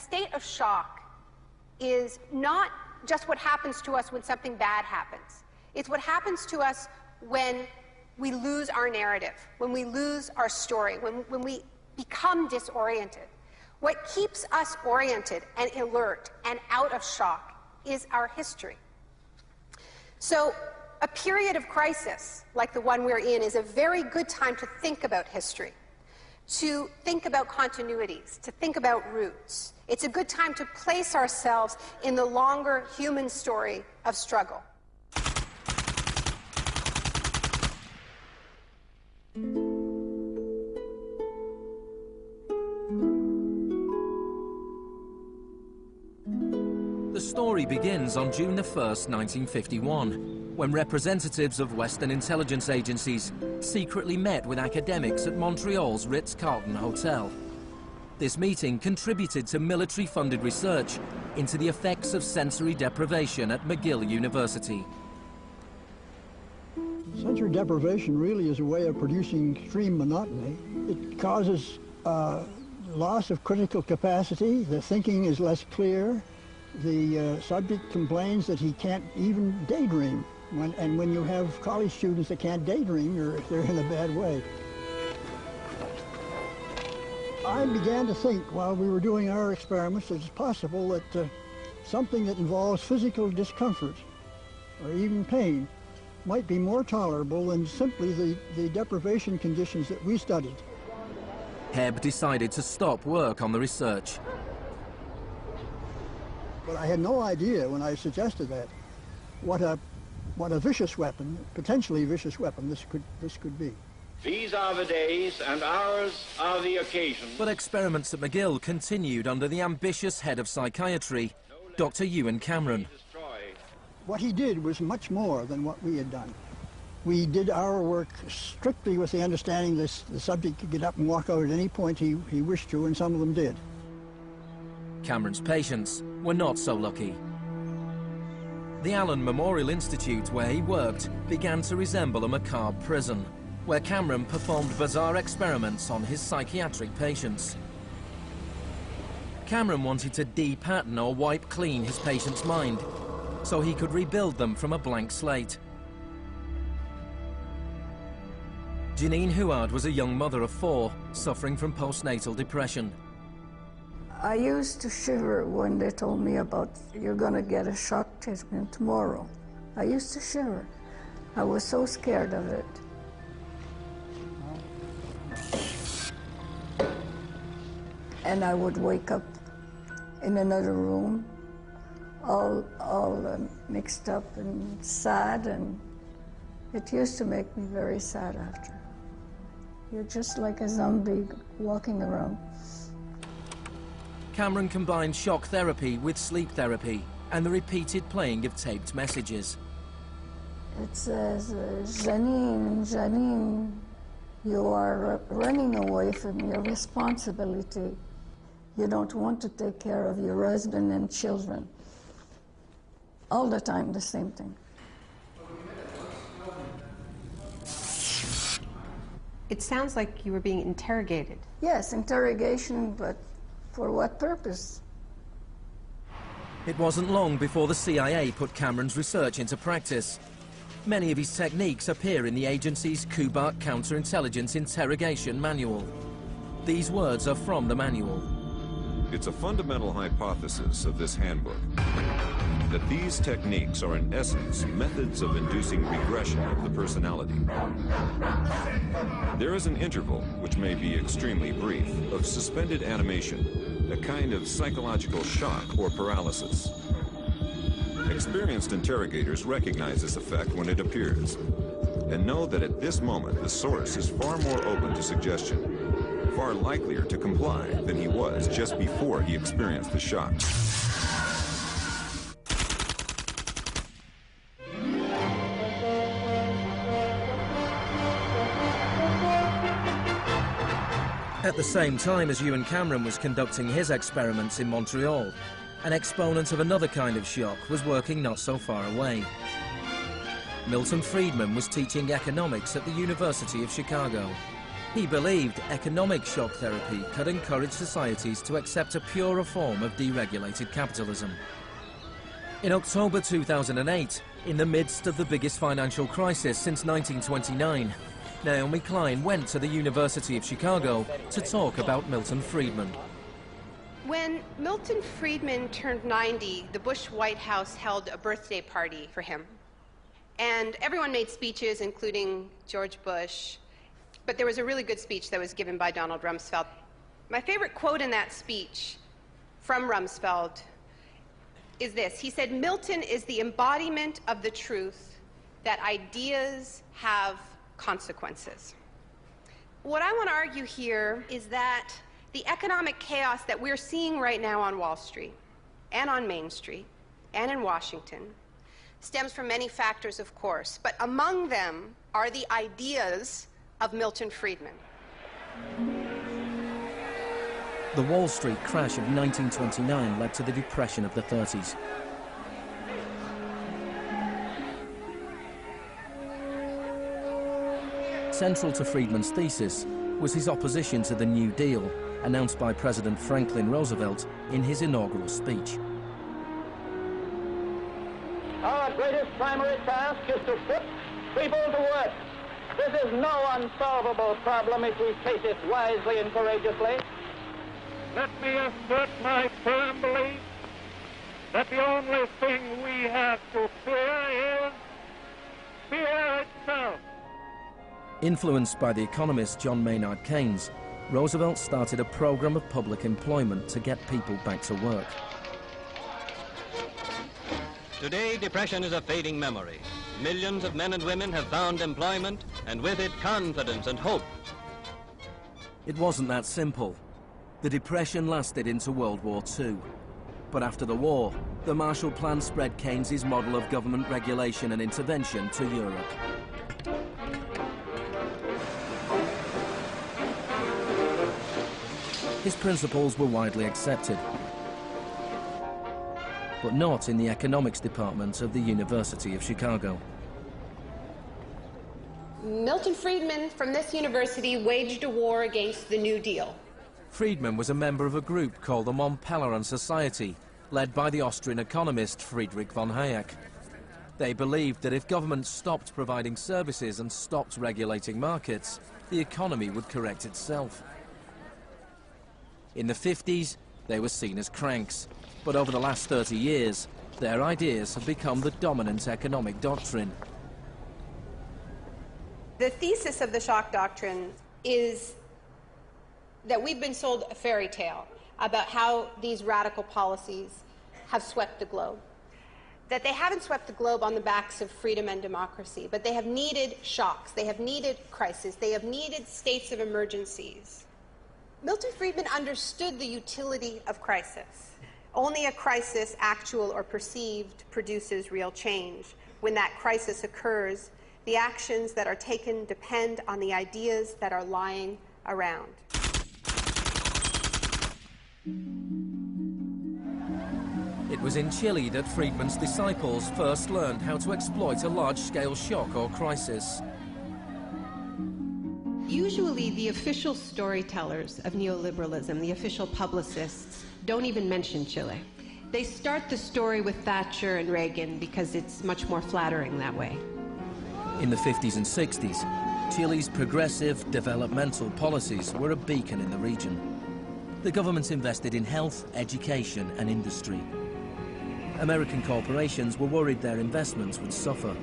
state of shock is not just what happens to us when something bad happens. It's what happens to us when we lose our narrative, when we lose our story, when we become disoriented. What keeps us oriented and alert and out of shock is our history. So a period of crisis like the one we're in is a very good time to think about history, to think about continuities, to think about roots. It's a good time to place ourselves in the longer human story of struggle. The story begins on June the 1st, 1951, when representatives of Western intelligence agencies secretly met with academics at Montreal's Ritz-Carlton Hotel. This meeting contributed to military-funded research into the effects of sensory deprivation at McGill University. Sensory deprivation really is a way of producing extreme monotony. It causes loss of critical capacity. The thinking is less clear. The subject complains that he can't even daydream. And when you have college students that can't daydream, they're in a bad way. I began to think while we were doing our experiments that it's possible that something that involves physical discomfort or even pain might be more tolerable than simply the deprivation conditions that we studied. Hebb decided to stop work on the research. But I had no idea when I suggested that what a vicious weapon, potentially vicious weapon, this could be. These are the days and hours are the occasion. But experiments at McGill continued under the ambitious head of psychiatry, Dr. Ewan Cameron. What he did was much more than what we had done. We did our work strictly with the understanding that the subject could get up and walk out at any point he wished to, and some of them did. Cameron's patients were not so lucky. The Allen Memorial Institute, where he worked, began to resemble a macabre prison, where Cameron performed bizarre experiments on his psychiatric patients. Cameron wanted to de-pattern or wipe clean his patient's mind, so he could rebuild them from a blank slate. Janine Huard was a young mother of 4, suffering from postnatal depression. I used to shiver when they told me about, you're going to get a shock treatment tomorrow. I used to shiver. I was so scared of it. And I would wake up in another room, all mixed up and sad, and it used to make me very sad after. You're just like a zombie walking around. Cameron combined shock therapy with sleep therapy and the repeated playing of taped messages. It says, Janine, Janine, you are running away from your responsibility. You don't want to take care of your husband and children. All the time, the same thing. It sounds like you were being interrogated. Yes, interrogation, but for what purpose? It wasn't long before the CIA put Cameron's research into practice. Many of his techniques appear in the agency's Kubark Counterintelligence Interrogation Manual. These words are from the manual. It's a fundamental hypothesis of this handbook that these techniques are in essence methods of inducing regression of the personality. There is an interval, which may be extremely brief, of suspended animation, a kind of psychological shock or paralysis. Experienced interrogators recognize this effect when it appears and know that at this moment the source is far more open to suggestion, far likelier to comply than he was just before he experienced the shock. At the same time as Ewan Cameron was conducting his experiments in Montreal, an exponent of another kind of shock was working not so far away. Milton Friedman was teaching economics at the University of Chicago. He believed economic shock therapy could encourage societies to accept a purer form of deregulated capitalism. In October 2008, in the midst of the biggest financial crisis since 1929, Naomi Klein went to the University of Chicago to talk about Milton Friedman. When Milton Friedman turned 90, the Bush White House held a birthday party for him. And everyone made speeches, including George Bush. But there was a really good speech that was given by Donald Rumsfeld. My favorite quote in that speech from Rumsfeld is this. He said, "Milton is the embodiment of the truth that ideas have consequences." What I want to argue here is that the economic chaos that we're seeing right now on Wall Street and on Main Street and in Washington stems from many factors, of course, but among them are the ideas of Milton Friedman. The Wall Street crash of 1929 led to the Depression of the 30s. Central to Friedman's thesis was his opposition to the New Deal, announced by President Franklin Roosevelt in his inaugural speech. Our greatest primary task is to put people to work. This is no unsolvable problem if we face it wisely and courageously. Let me assert my firm belief that the only thing we have to fear is fear itself. Influenced by the economist John Maynard Keynes, Roosevelt started a program of public employment to get people back to work. Today, depression is a fading memory. Millions of men and women have found employment, and with it, confidence and hope. It wasn't that simple. The Depression lasted into World War II. But after the war, the Marshall Plan spread Keynes's model of government regulation and intervention to Europe. His principles were widely accepted, but not in the economics department of the University of Chicago. Milton Friedman from this university waged a war against the New Deal. Friedman was a member of a group called the Mont-Pelerin Society, led by the Austrian economist Friedrich von Hayek. They believed that if governments stopped providing services and stopped regulating markets, the economy would correct itself. In the 50s, they were seen as cranks, but over the last 30 years, their ideas have become the dominant economic doctrine. The thesis of the shock doctrine is that we've been sold a fairy tale about how these radical policies have swept the globe. That they haven't swept the globe on the backs of freedom and democracy, but they have needed shocks, they have needed crises, they have needed states of emergencies. Milton Friedman understood the utility of crisis. Only a crisis, actual or perceived, produces real change. When that crisis occurs, the actions that are taken depend on the ideas that are lying around. It was in Chile that Friedman's disciples first learned how to exploit a large-scale shock or crisis. Usually the official storytellers of neoliberalism, the official publicists, don't even mention Chile. They start the story with Thatcher and Reagan because it's much more flattering that way. In the 50s and 60s, Chile's progressive developmental policies were a beacon in the region. The government invested in health, education and industry. American corporations were worried their investments would suffer.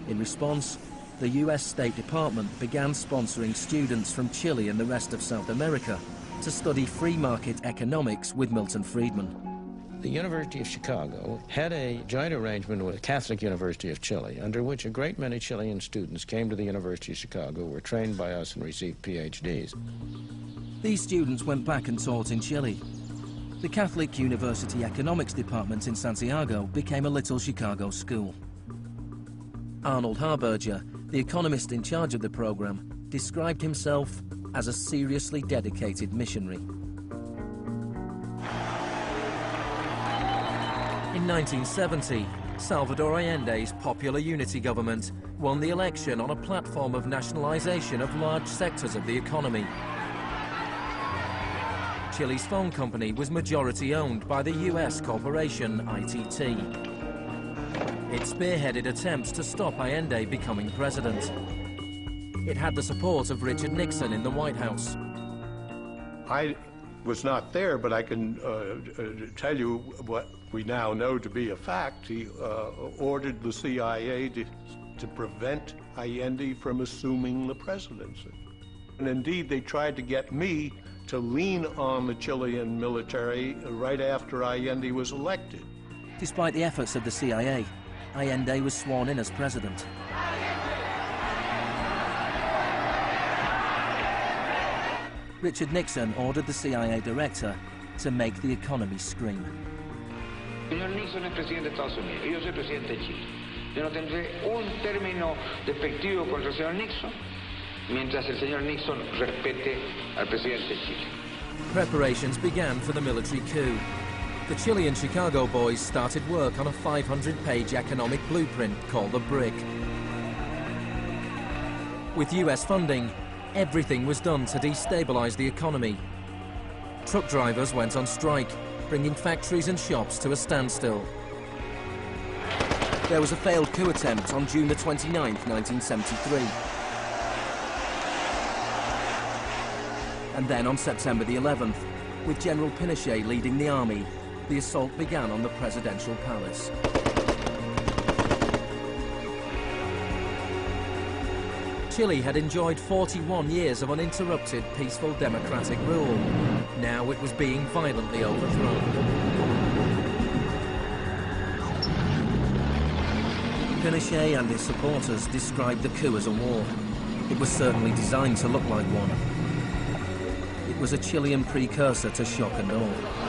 In response, the US State Department began sponsoring students from Chile and the rest of South America to study free market economics with Milton Friedman. The University of Chicago had a joint arrangement with the Catholic University of Chile, under which a great many Chilean students came to the University of Chicago, were trained by us and received PhDs. These students went back and taught in Chile. The Catholic University Economics Department in Santiago became a little Chicago school. Arnold Harberger, the economist in charge of the program, described himself as a seriously dedicated missionary. In 1970, Salvador Allende's Popular Unity government won the election on a platform of nationalization of large sectors of the economy. Chile's phone company was majority owned by the US corporation ITT. It spearheaded attempts to stop Allende becoming president. It had the support of Richard Nixon in the White House. I was not there, but I can tell you what we now know to be a fact. He ordered the CIA to prevent Allende from assuming the presidency. And indeed, they tried to get me to lean on the Chilean military right after Allende was elected. Despite the efforts of the CIA, Allende was sworn in as president. Richard Nixon ordered the CIA director to make the economy scream. Señor Nixon es presidente de Estados Unidos y yo soy presidente de Chile. Yo no tendré un término despectivo contra el señor Nixon mientras el señor Nixon respete al presidente de Chile. Preparations began for the military coup. The Chilean Chicago boys started work on a 500-page economic blueprint called the BRIC. With US funding, everything was done to destabilize the economy. Truck drivers went on strike, bringing factories and shops to a standstill. There was a failed coup attempt on June the 29th, 1973. And then on September the 11th, with General Pinochet leading the army, the assault began on the presidential palace. Chile had enjoyed 41 years of uninterrupted, peaceful democratic rule. Now it was being violently overthrown. Pinochet and his supporters described the coup as a war. It was certainly designed to look like one. It was a Chilean precursor to shock and awe.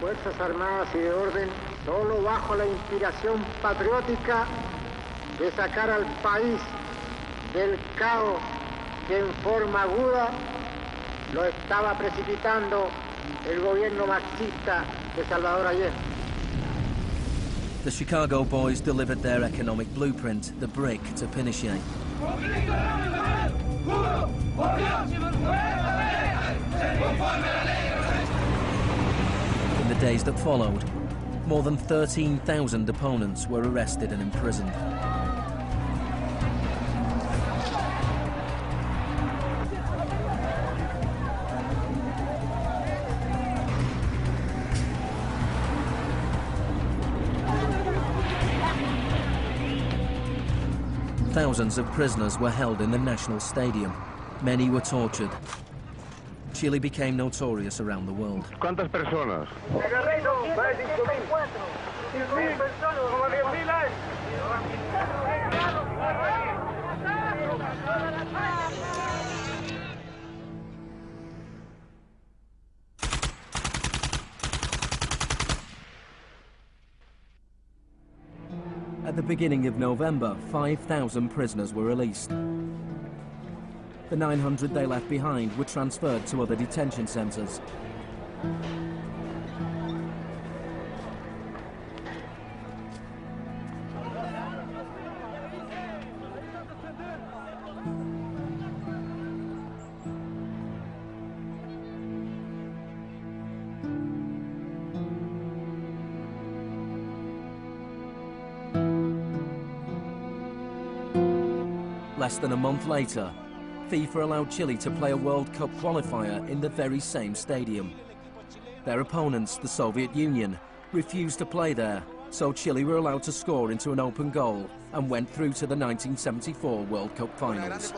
Fuerzas Armadas y de Orden, solo bajo la inspiración patriótica de sacar al país del caos que en forma aguda lo estaba precipitando el gobierno marxista de Salvador Allende. The Chicago boys delivered their economic blueprint, the BRIC, to Pinochet. In the days that followed, more than 13,000 opponents were arrested and imprisoned. Thousands of prisoners were held in the National Stadium. Many were tortured. Chile became notorious around the world. ¿Cuántas personas? At the beginning of November, 5,000 prisoners were released. The 900 they left behind were transferred to other detention centers. Less than a month later, FIFA allowed Chile to play a World Cup qualifier in the very same stadium. Their opponents, the Soviet Union, refused to play there, so Chile were allowed to score into an open goal and went through to the 1974 World Cup finals.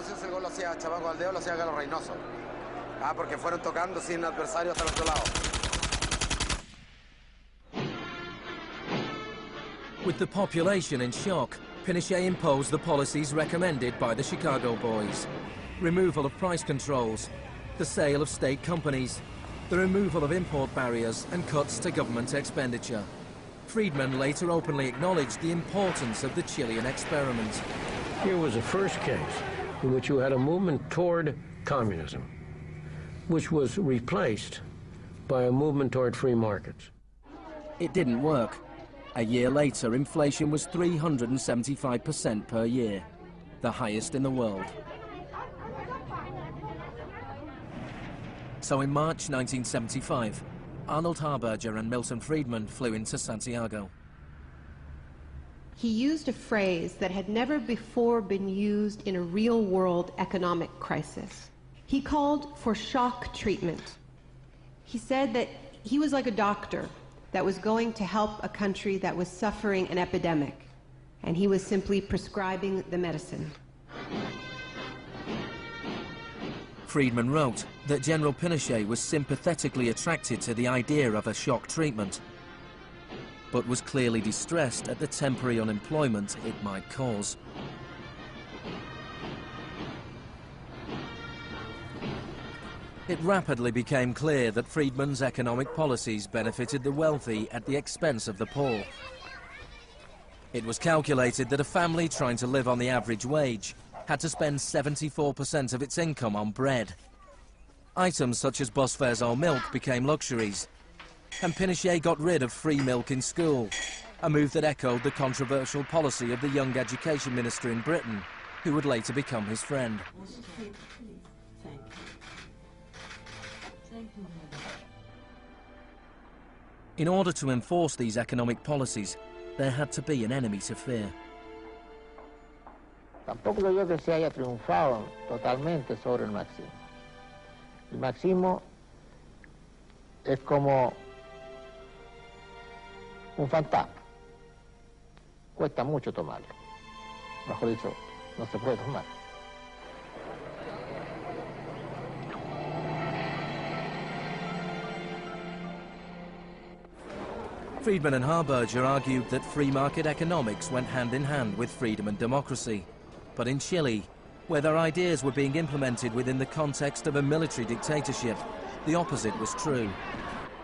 With the population in shock, Pinochet imposed the policies recommended by the Chicago Boys. Removal of price controls, the sale of state companies, the removal of import barriers and cuts to government expenditure. Friedman later openly acknowledged the importance of the Chilean experiment. Here was the first case in which you had a movement toward communism, which was replaced by a movement toward free markets. It didn't work. A year later, inflation was 375% per year, the highest in the world. So in March 1975, Arnold Harberger and Milton Friedman flew into Santiago. He used a phrase that had never before been used in a real-world economic crisis. He called for shock treatment. He said that he was like a doctor that was going to help a country that was suffering an epidemic, and he was simply prescribing the medicine. Friedman wrote that General Pinochet was sympathetically attracted to the idea of a shock treatment, but was clearly distressed at the temporary unemployment it might cause. It rapidly became clear that Friedman's economic policies benefited the wealthy at the expense of the poor. It was calculated that a family trying to live on the average wage had to spend 74% of its income on bread. Items such as bus fares or milk became luxuries, and Pinochet got rid of free milk in school, a move that echoed the controversial policy of the young education minister in Britain, who would later become his friend. In order to enforce these economic policies, there had to be an enemy to fear. Tampoco creo yo que se haya triunfado totalmente sobre el marxismo. El marxismo es como un fantasma. Cuesta mucho tomarlo. Mejor dicho, no se puede tomar. Friedman and Harberger argued that free market economics went hand in hand with freedom and democracy. But in Chile, where their ideas were being implemented within the context of a military dictatorship, the opposite was true.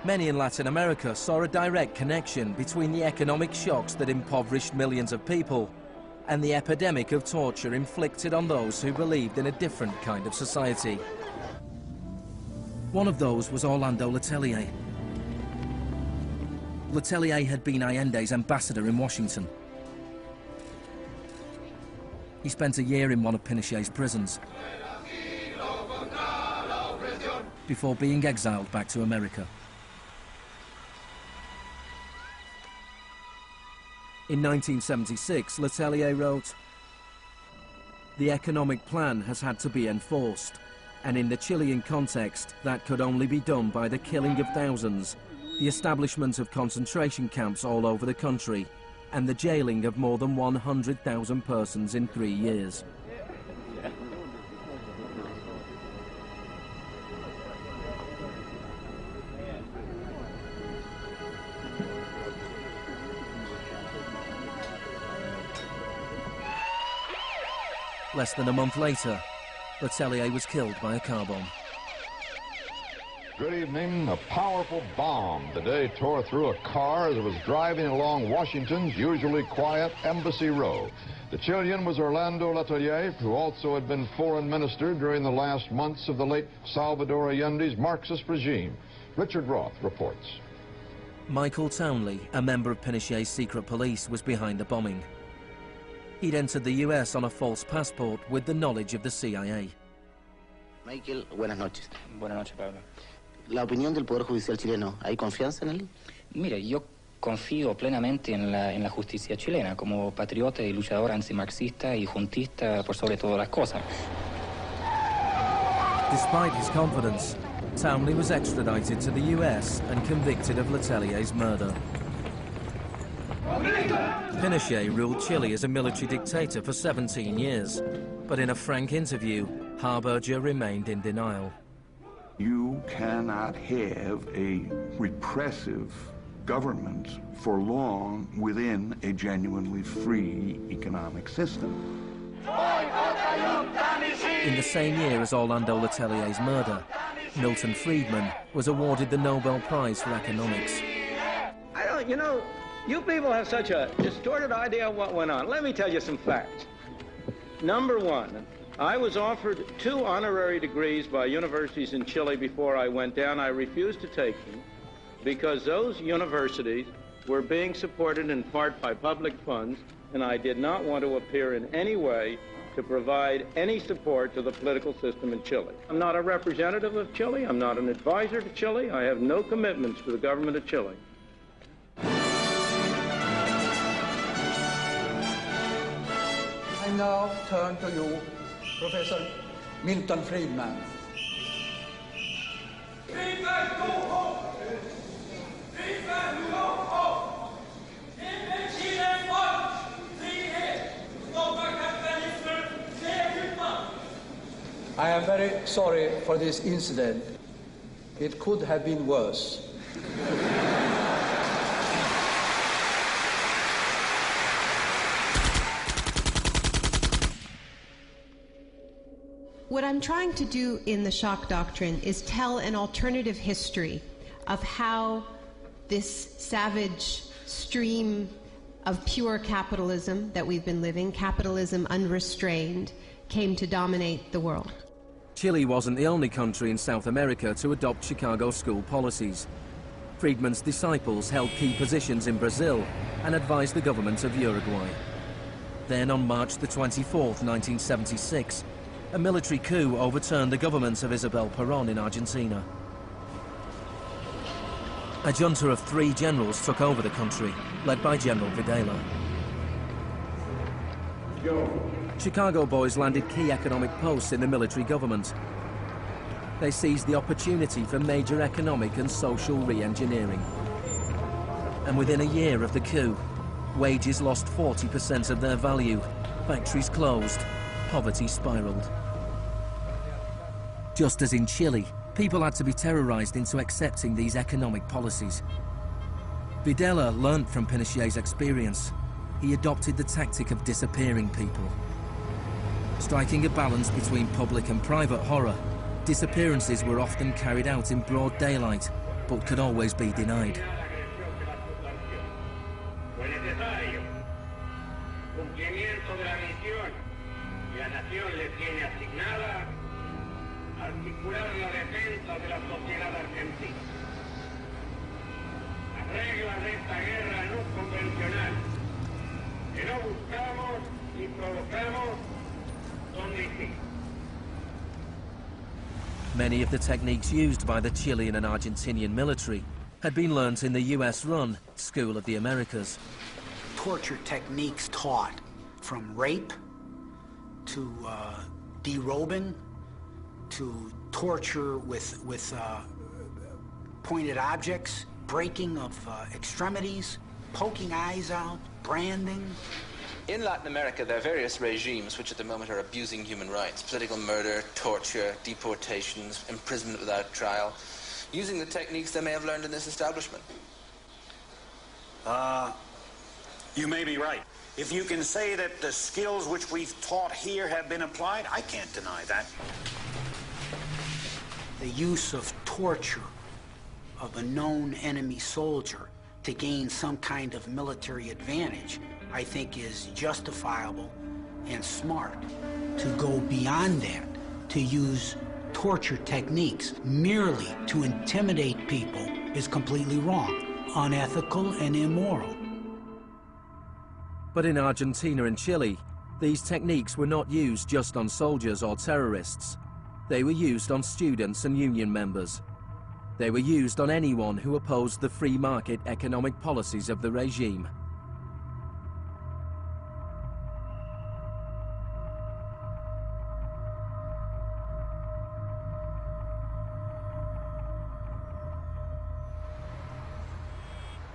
Many in Latin America saw a direct connection between the economic shocks that impoverished millions of people and the epidemic of torture inflicted on those who believed in a different kind of society. One of those was Orlando Letelier. Letelier had been Allende's ambassador in Washington. He spent a year in one of Pinochet's prisons before being exiled back to America. In 1976, Letelier wrote, "The economic plan has had to be enforced, and in the Chilean context, that could only be done by the killing of thousands, the establishment of concentration camps all over the country, and the jailing of more than 100,000 persons in 3 years." Less than a month later, Letelier was killed by a car bomb. Good evening. A powerful bomb today tore through a car as it was driving along Washington's usually quiet Embassy Row. The Chilean was Orlando Letelier, who also had been foreign minister during the last months of the late Salvador Allende's Marxist regime. Richard Roth reports. Michael Townley, a member of Pinochet's secret police, was behind the bombing. He'd entered the US on a false passport with the knowledge of the CIA. Michael, buenas noches. Buenas noches, Pablo. La opinión del Poder Judicial chileno, ¿hay confianza en él? Mire, yo confío plenamente en la justicia chilena como patriota y luchador antimarxista y juntista por sobre todas las cosas. Despite his confidence, Townley was extradited to the US and convicted of Letelier's murder. Pinochet ruled Chile as a military dictator for 17 years, but in a frank interview, Harberger remained in denial. You cannot have a repressive government for long within a genuinely free economic system. In the same year as Orlando Letelier's murder, Milton Friedman was awarded the Nobel Prize for Economics. You know, you people have such a distorted idea of what went on. Let me tell you some facts. Number one, I was offered 2 honorary degrees by universities in Chile before I went down. I refused to take them because those universities were being supported in part by public funds, and I did not want to appear in any way to provide any support to the political system in Chile. I'm not a representative of Chile. I'm not an advisor to Chile. I have no commitments to the government of Chile. I now turn to you, Professor Milton Friedman. I am very sorry for this incident. It could have been worse. What I'm trying to do in the shock doctrine is tell an alternative history of how this savage stream of pure capitalism that we've been living, capitalism unrestrained, came to dominate the world. Chile wasn't the only country in South America to adopt Chicago school policies. Friedman's disciples held key positions in Brazil and advised the government of Uruguay. Then on March the 24th, 1976, a military coup overturned the government of Isabel Perón in Argentina. A junta of 3 generals took over the country, led by General Videla. Chicago boys landed key economic posts in the military government. They seized the opportunity for major economic and social re-engineering. And within a year of the coup, wages lost 40% of their value, factories closed, poverty spiraled. Just as in Chile, people had to be terrorized into accepting these economic policies. Videla learned from Pinochet's experience. He adopted the tactic of disappearing people. Striking a balance between public and private horror, disappearances were often carried out in broad daylight, but could always be denied. Many of the techniques used by the Chilean and Argentinian military had been learnt in the US-run School of the Americas. Torture techniques taught, from rape to derobing to torture with pointed objects, breaking of extremities, poking eyes out, branding. In Latin America, there are various regimes which at the moment are abusing human rights. Political murder, torture, deportations, imprisonment without trial, using the techniques they may have learned in this establishment. You may be right. If you can say that the skills which we've taught here have been applied, I can't deny that. The use of torture of a known enemy soldier to gain some kind of military advantage, I think is justifiable and smart. To go beyond that, to use torture techniques merely to intimidate people is completely wrong, unethical and immoral. But in Argentina and Chile, these techniques were not used just on soldiers or terrorists. They were used on students and union members. They were used on anyone who opposed the free market economic policies of the regime.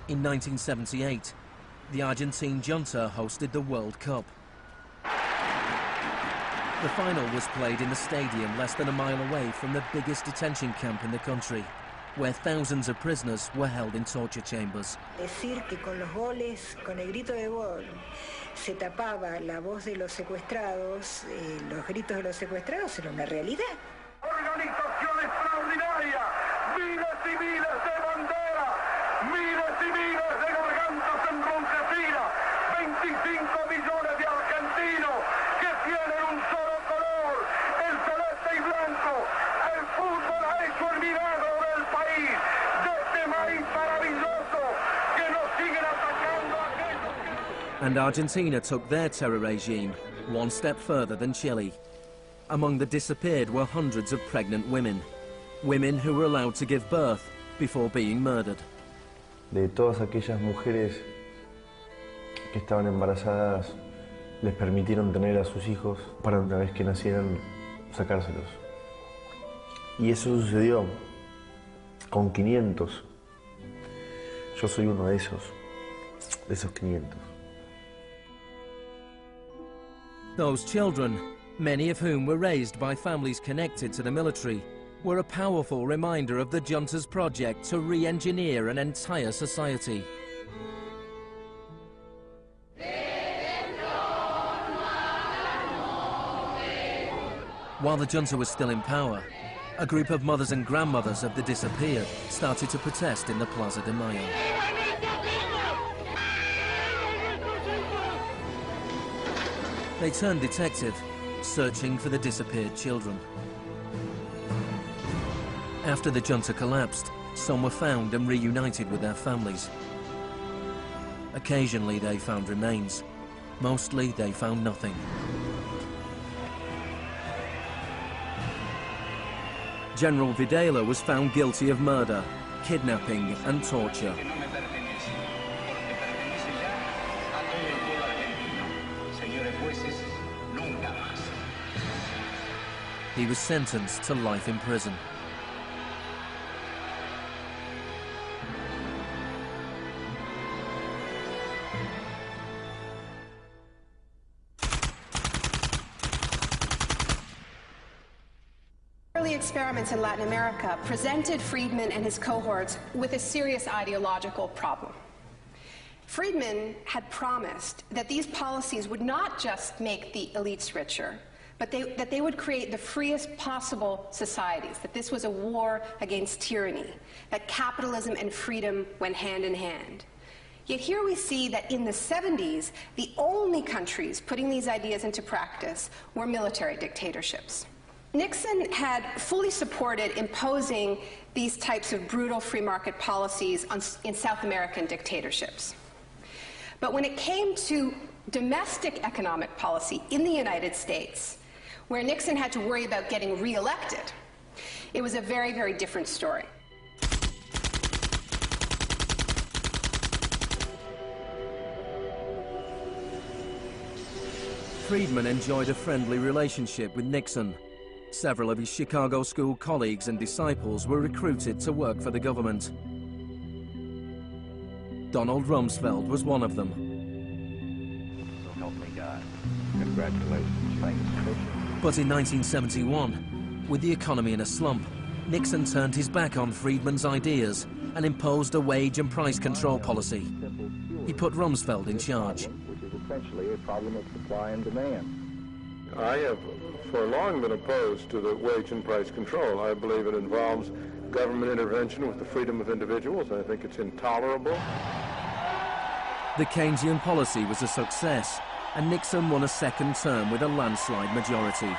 In 1978, the Argentine junta hosted the World Cup. The final was played in the stadium less than a mile away from the biggest detention camp in the country, where thousands of prisoners were held in torture chambers. Decir que con los goles, con el grito de gol, se tapaba la voz de los secuestrados, los gritos de los secuestrados era una realidad. Organización extraordinaria, miles y miles de banderas, miles y miles de gargantas enronquecidas, 25 millones de argentinos que tienen un solo color, el celeste y blanco. El fútbol ha hecho el milagro del país, de este maíz maravilloso que nos siguen atacando a aquellos que... And Argentina took their terror regime one step further than Chile. Among the disappeared were hundreds of pregnant women, women who were allowed to give birth before being murdered. De todas aquellas mujeres que estaban embarazadas, les permitieron tener a sus hijos para una vez que nacieran sacárselos. Y eso sucedió con 500. Yo soy uno de esos 500. Those children, many of whom were raised by families connected to the military, were a powerful reminder of the junta's project to re-engineer an entire society. While the junta was still in power, a group of mothers and grandmothers of the disappeared started to protest in the Plaza de Mayo. They turned detective, searching for the disappeared children. After the junta collapsed, some were found and reunited with their families. Occasionally they found remains. Mostly they found nothing. General Videla was found guilty of murder, kidnapping and torture. He was sentenced to life in prison. Early experiments in Latin America presented Friedman and his cohorts with a serious ideological problem. Friedman had promised that these policies would not just make the elites richer, but that they would create the freest possible societies, that this was a war against tyranny, that capitalism and freedom went hand in hand. Yet here we see that in the 70s, the only countries putting these ideas into practice were military dictatorships. Nixon had fully supported imposing these types of brutal free market policies in South American dictatorships. But when it came to domestic economic policy in the United States, where Nixon had to worry about getting reelected, it was a very, very different story. Friedman enjoyed a friendly relationship with Nixon. Several of his Chicago school colleagues and disciples were recruited to work for the government. Donald Rumsfeld was one of them. So help me God. Congratulations. Thanks. But in 1971, with the economy in a slump, Nixon turned his back on Friedman's ideas and imposed a wage and price control policy. He put Rumsfeld in charge. Which is essentially a problem of supply and demand. I have for long been opposed to the wage and price control. I believe it involves government intervention with the freedom of individuals. I think it's intolerable. The Keynesian policy was a success, and Nixon won a second term with a landslide majority.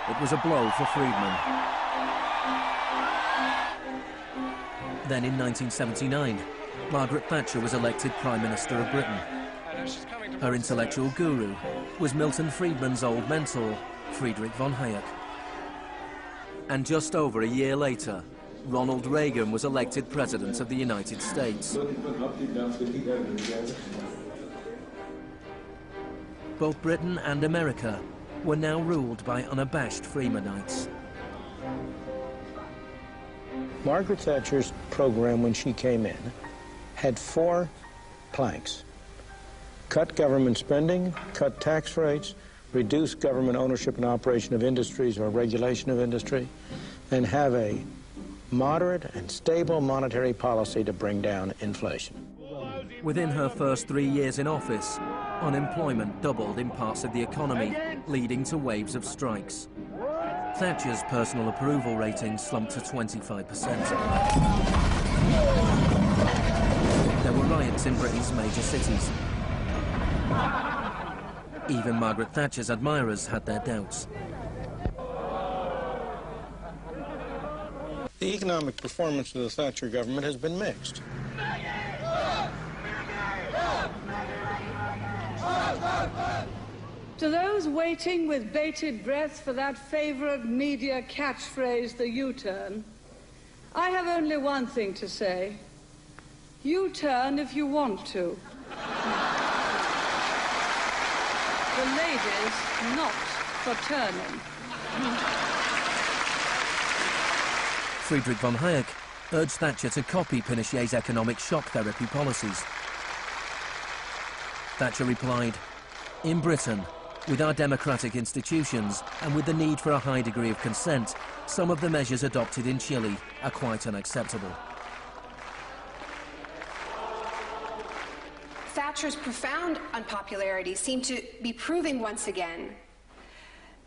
It was a blow for Friedman. Then in 1979, Margaret Thatcher was elected Prime Minister of Britain. Her intellectual guru was Milton Friedman's old mentor, Friedrich von Hayek. And just over a year later, Ronald Reagan was elected President of the United States. Both Britain and America were now ruled by unabashed Freemanites. Margaret Thatcher's program when she came in had 4 planks. Cut government spending, cut tax rates, reduce government ownership and operation of industries or regulation of industry, and have a moderate and stable monetary policy to bring down inflation. Within her first 3 years in office, unemployment doubled in parts of the economy, leading to waves of strikes. Thatcher's personal approval rating slumped to 25%. There were riots in Britain's major cities. Even Margaret Thatcher's admirers had their doubts. The economic performance of the Thatcher government has been mixed. To those waiting with bated breath for that favorite media catchphrase, the U-turn, I have only one thing to say. U-turn if you want to. The ladies not for turning. Friedrich von Hayek urged Thatcher to copy Pinochet's economic shock therapy policies. Thatcher replied, "In Britain, with our democratic institutions and with the need for a high degree of consent, some of the measures adopted in Chile are quite unacceptable." Thatcher's profound unpopularity seemed to be proving once again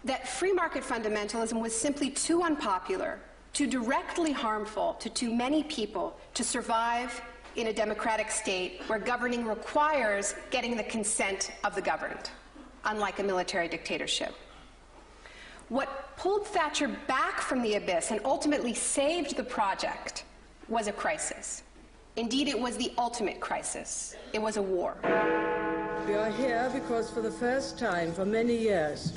that free market fundamentalism was simply too unpopular, too directly harmful to too many people to survive in a democratic state where governing requires getting the consent of the governed, unlike a military dictatorship. What pulled Thatcher back from the abyss and ultimately saved the project was a crisis. Indeed, it was the ultimate crisis. It was a war. We are here because for the first time for many years,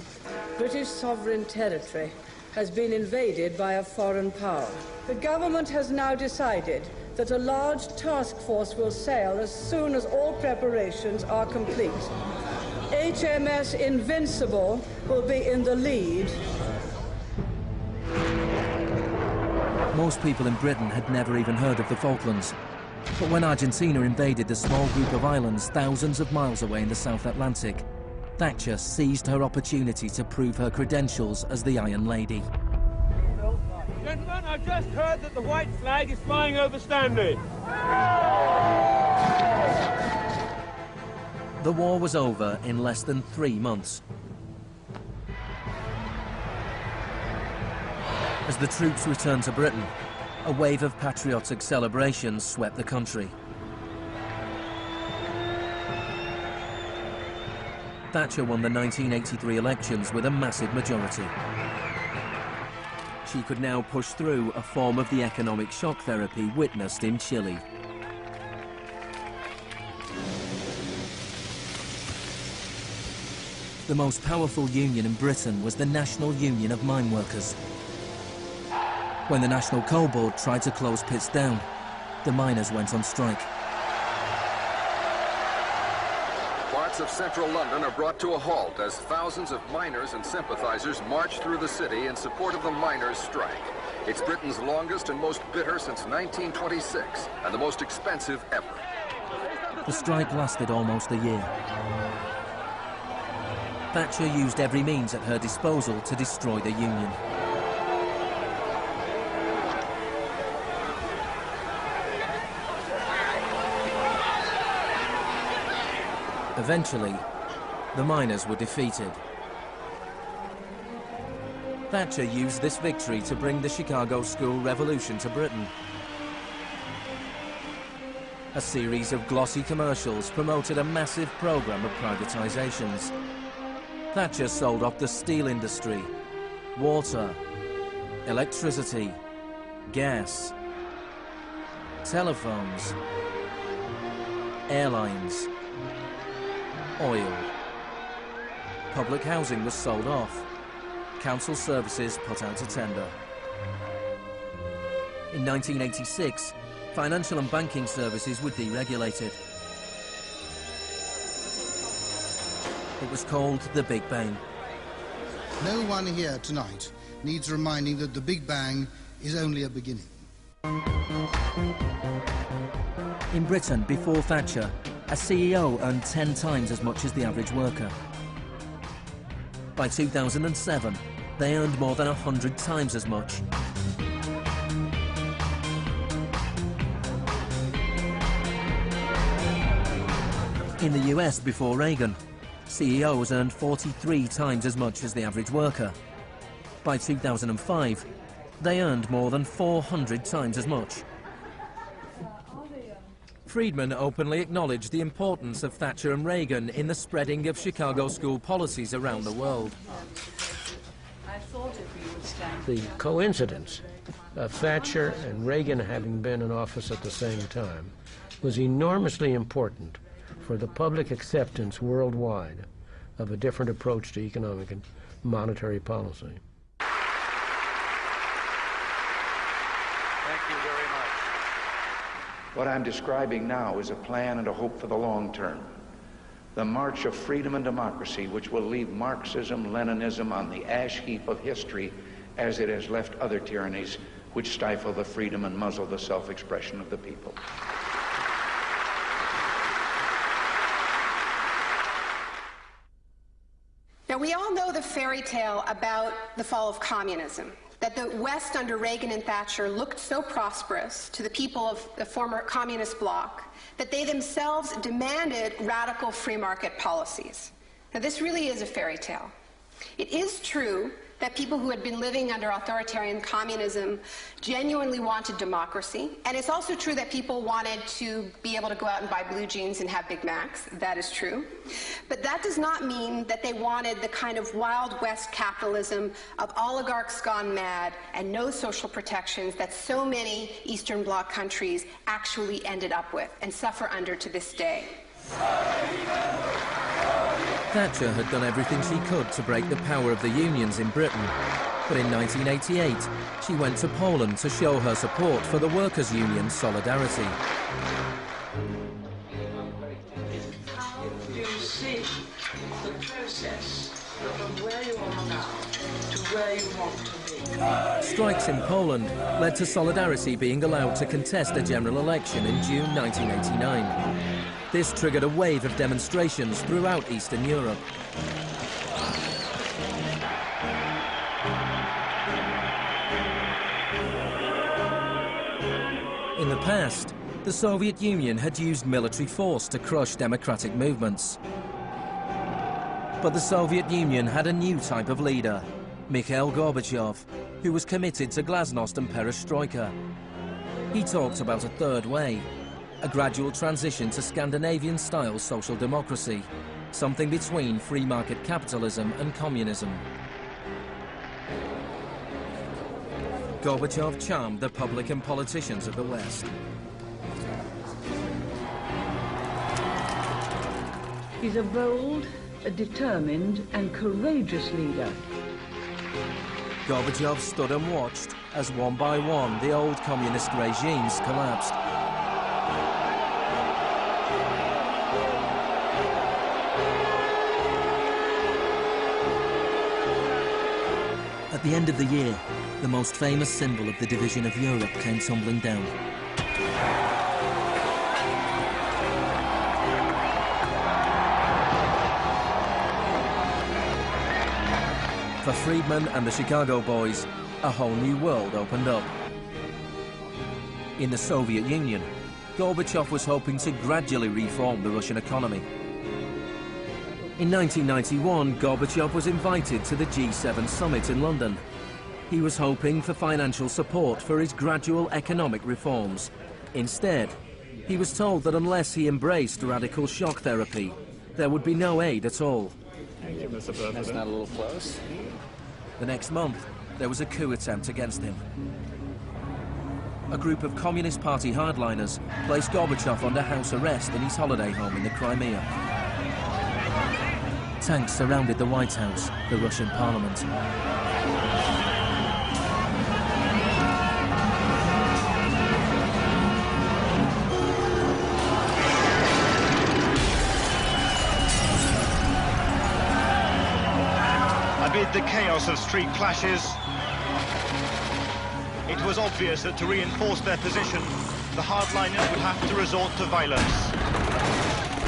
British sovereign territory has been invaded by a foreign power. The government has now decided that a large task force will sail as soon as all preparations are complete. HMS Invincible will be in the lead. Most people in Britain had never even heard of the Falklands. But when Argentina invaded the small group of islands thousands of miles away in the South Atlantic, Thatcher seized her opportunity to prove her credentials as the Iron Lady. Gentlemen, I've just heard that the white flag is flying over Stanley. The war was over in less than 3 months. As the troops returned to Britain, a wave of patriotic celebrations swept the country. Thatcher won the 1983 elections with a massive majority. She could now push through a form of the economic shock therapy witnessed in Chile. The most powerful union in Britain was the National Union of Mine Workers. When the National Coal Board tried to close pits down, the miners went on strike. Parts of central London are brought to a halt as thousands of miners and sympathizers march through the city in support of the miners' strike. It's Britain's longest and most bitter since 1926, and the most expensive ever. The strike lasted almost a year. Thatcher used every means at her disposal to destroy the union. Eventually, the miners were defeated. Thatcher used this victory to bring the Chicago School Revolution to Britain. A series of glossy commercials promoted a massive program of privatizations. Thatcher sold off the steel industry, water, electricity, gas, telephones, airlines, oil. Public housing was sold off. Council services put out to tender. In 1986, financial and banking services were deregulated. It was called the Big Bang. No one here tonight needs reminding that the Big Bang is only a beginning. In Britain, before Thatcher, a CEO earned 10 times as much as the average worker. By 2007, they earned more than 100 times as much. In the US, before Reagan, CEOs earned 43 times as much as the average worker. By 2005, they earned more than 400 times as much. Friedman openly acknowledged the importance of Thatcher and Reagan in the spreading of Chicago school policies around the world. The coincidence of Thatcher and Reagan having been in office at the same time was enormously important for the public acceptance worldwide of a different approach to economic and monetary policy. Thank you very much. What I'm describing now is a plan and a hope for the long term. The march of freedom and democracy, which will leave Marxism, Leninism on the ash heap of history as it has left other tyrannies which stifle the freedom and muzzle the self-expression of the people. Now, we all know the fairy tale about the fall of communism, that the West under Reagan and Thatcher looked so prosperous to the people of the former communist bloc that they themselves demanded radical free market policies. Now, this really is a fairy tale. It is true that people who had been living under authoritarian communism genuinely wanted democracy. And it's also true that people wanted to be able to go out and buy blue jeans and have Big Macs. That is true. But that does not mean that they wanted the kind of Wild West capitalism of oligarchs gone mad and no social protections that so many Eastern Bloc countries actually ended up with and suffer under to this day. Thatcher had done everything she could to break the power of the unions in Britain. But in 1988, she went to Poland to show her support for the workers' union Solidarity. You see the process from where you are now to where you want to be. Strikes in Poland led to Solidarity being allowed to contest a general election in June 1989. This triggered a wave of demonstrations throughout Eastern Europe. In the past, the Soviet Union had used military force to crush democratic movements. But the Soviet Union had a new type of leader, Mikhail Gorbachev, who was committed to glasnost and perestroika. He talked about a third way, a gradual transition to Scandinavian-style social democracy, something between free market capitalism and communism. Gorbachev charmed the public and politicians of the West. He's a bold, a determined and courageous leader. Gorbachev stood and watched as one by one the old communist regimes collapsed. At the end of the year, the most famous symbol of the division of Europe came tumbling down. For Friedman and the Chicago boys, a whole new world opened up. In the Soviet Union, Gorbachev was hoping to gradually reform the Russian economy. In 1991, Gorbachev was invited to the G7 summit in London. He was hoping for financial support for his gradual economic reforms. Instead, he was told that unless he embraced radical shock therapy, there would be no aid at all. Thank you, Mr. President. That's not a little close. The next month, there was a coup attempt against him. A group of Communist Party hardliners placed Gorbachev under house arrest in his holiday home in the Crimea. Tanks surrounded the White House, the Russian parliament. Amid the chaos of street clashes, it was obvious that to reinforce their position, the hardliners would have to resort to violence.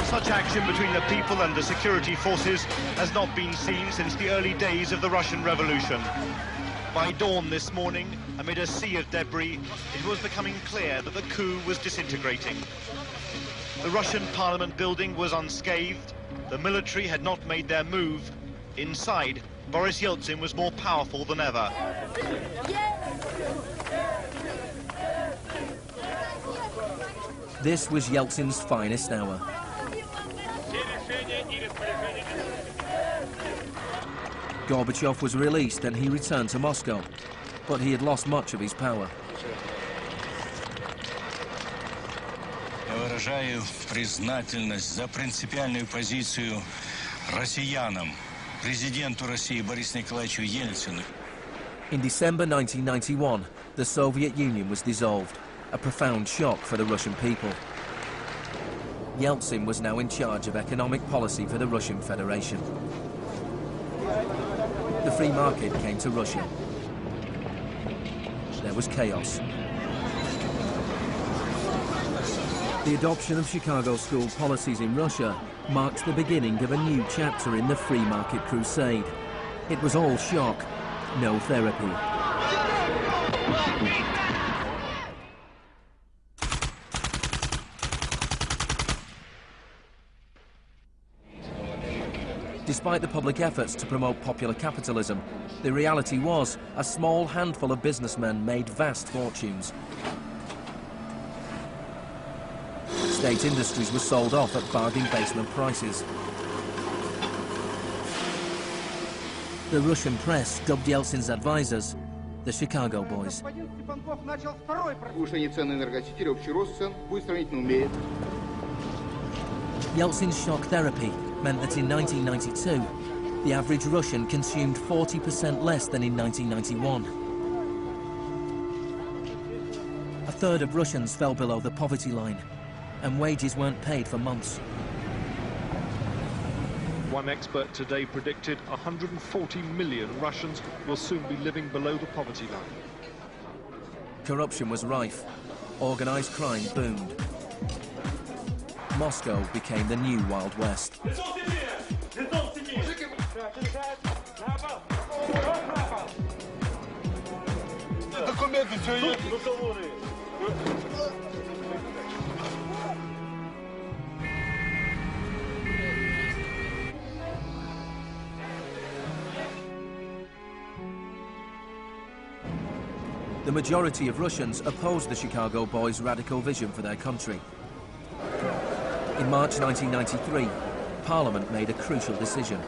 Such action between the people and the security forces has not been seen since the early days of the Russian Revolution. By dawn this morning, amid a sea of debris, it was becoming clear that the coup was disintegrating. The Russian parliament building was unscathed, the military had not made their move. Inside, Boris Yeltsin was more powerful than ever. This was Yeltsin's finest hour. Gorbachev was released and he returned to Moscow, but he had lost much of his power. Я выражаю признательность за принципиальную позицию россиянам, президенту России Борису Николаевичу Ельцину. In December 1991, the Soviet Union was dissolved, a profound shock for the Russian people. Yeltsin was now in charge of economic policy for the Russian Federation. The free market came to Russia. There was chaos. The adoption of Chicago school policies in Russia marked the beginning of a new chapter in the free market crusade. It was all shock, no therapy. Despite the public efforts to promote popular capitalism, the reality was a small handful of businessmen made vast fortunes. State industries were sold off at bargain basement prices. The Russian press dubbed Yeltsin's advisors the Chicago Boys. Yeltsin's shock therapy meant that in 1992, the average Russian consumed 40% less than in 1991. A third of Russians fell below the poverty line, and wages weren't paid for months. One expert today predicted 140 million Russians will soon be living below the poverty line. Corruption was rife. Organized crime boomed. Moscow became the new Wild West. The majority of Russians opposed the Chicago Boys' radical vision for their country. In March 1993, Parliament made a crucial decision.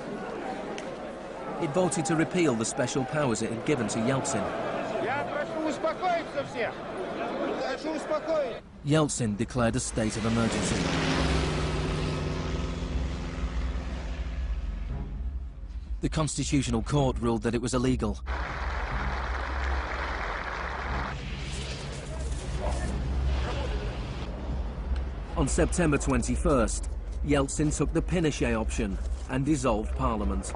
It voted to repeal the special powers it had given to Yeltsin. Yeltsin declared a state of emergency. The Constitutional Court ruled that it was illegal. On September 21st, Yeltsin took the Pinochet option and dissolved Parliament.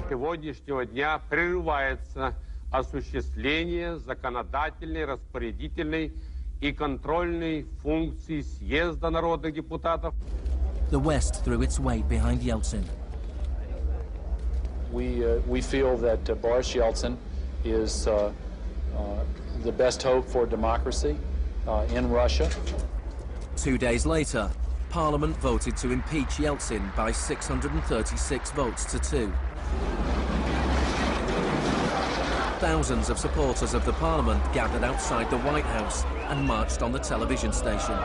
Сегодняшнего дня прерывается осуществление законодательной, распорядительной и контрольной функций съезда народных депутатов. The West threw its weight behind Yeltsin. We feel that Boris Yeltsin is the best hope for democracy in Russia. 2 days later, Parliament voted to impeach Yeltsin by 636 votes to 2. Thousands of supporters of the Parliament gathered outside the White House and marched on the television station.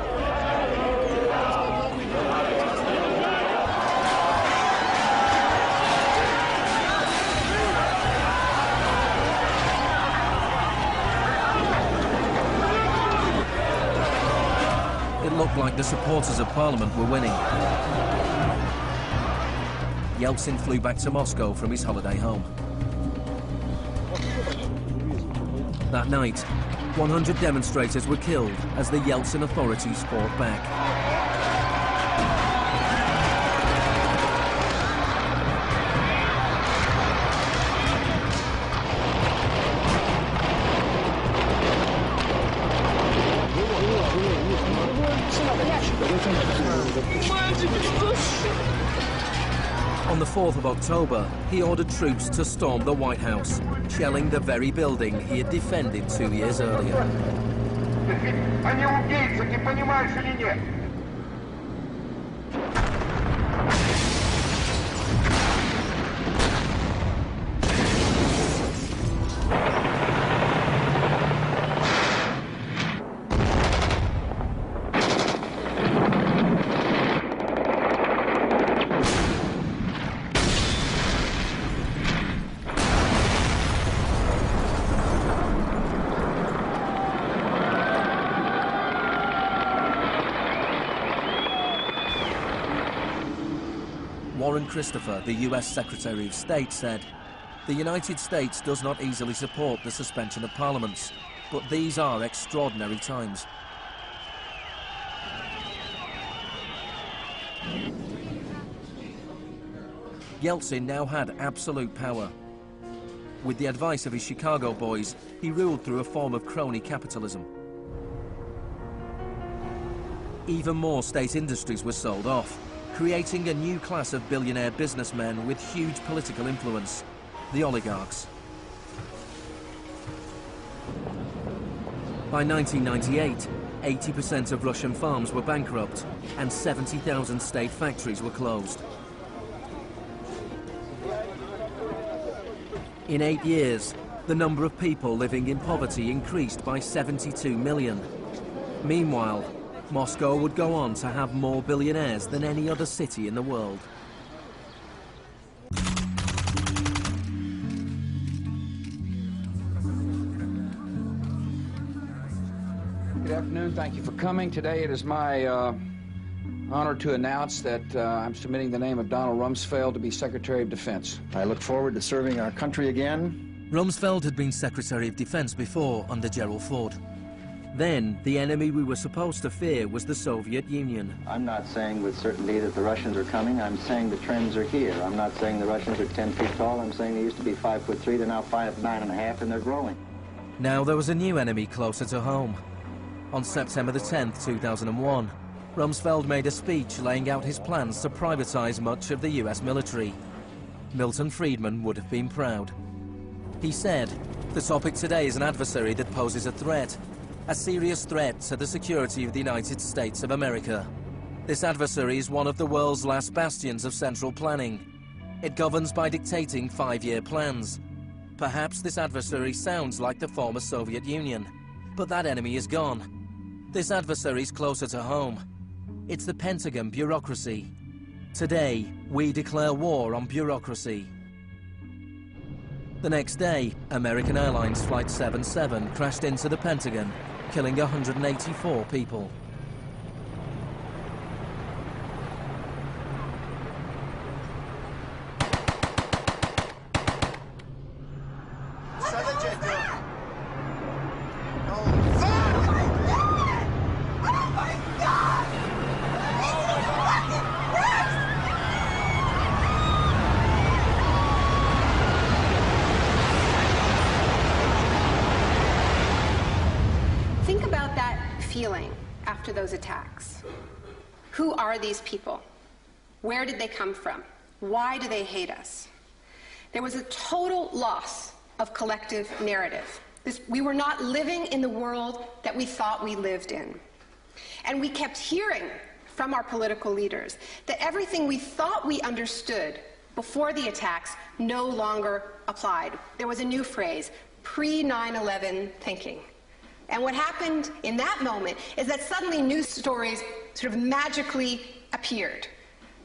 It looked like the supporters of Parliament were winning. Yeltsin flew back to Moscow from his holiday home. That night, 100 demonstrators were killed as the Yeltsin authorities fought back. On the 4th of October, he ordered troops to storm the White House, shelling the very building he had defended 2 years earlier. Они убийцы, ты понимаешь или нет? Warren Christopher, the US Secretary of State, said, "The United States does not easily support the suspension of parliaments, but these are extraordinary times." Yeltsin now had absolute power. With the advice of his Chicago boys, he ruled through a form of crony capitalism. Even more state industries were sold off, creating a new class of billionaire businessmen with huge political influence, the oligarchs. By 1998, 80% of Russian farms were bankrupt and 70,000 state factories were closed. In 8 years, the number of people living in poverty increased by 72 million. Meanwhile, Moscow would go on to have more billionaires than any other city in the world. Good afternoon. Thank you for coming. Today it is my honor to announce that I'm submitting the name of Donald Rumsfeld to be Secretary of Defense. I look forward to serving our country again. Rumsfeld had been Secretary of Defense before under Gerald Ford. Then, the enemy we were supposed to fear was the Soviet Union. I'm not saying with certainty that the Russians are coming. I'm saying the trends are here. I'm not saying the Russians are 10 feet tall. I'm saying they used to be 5'3". They're now 5'9½", and they're growing. Now there was a new enemy closer to home. On September the 10th, 2001, Rumsfeld made a speech laying out his plans to privatize much of the US military. Milton Friedman would have been proud. He said, "The topic today is an adversary that poses a threat. A serious threat to the security of the United States of America. This adversary is one of the world's last bastions of central planning. It governs by dictating 5-year plans. Perhaps this adversary sounds like the former Soviet Union, but that enemy is gone. This adversary is closer to home. It's the Pentagon bureaucracy. Today, we declare war on bureaucracy." The next day, American Airlines Flight 77 crashed into the Pentagon, killing 184 people. Think about that feeling after those attacks. Who are these people? Where did they come from? Why do they hate us? There was a total loss of collective narrative. We were not living in the world that we thought we lived in. And we kept hearing from our political leaders that everything we thought we understood before the attacks no longer applied. There was a new phrase, pre-9/11 thinking. And what happened in that moment is that suddenly news stories sort of magically appeared.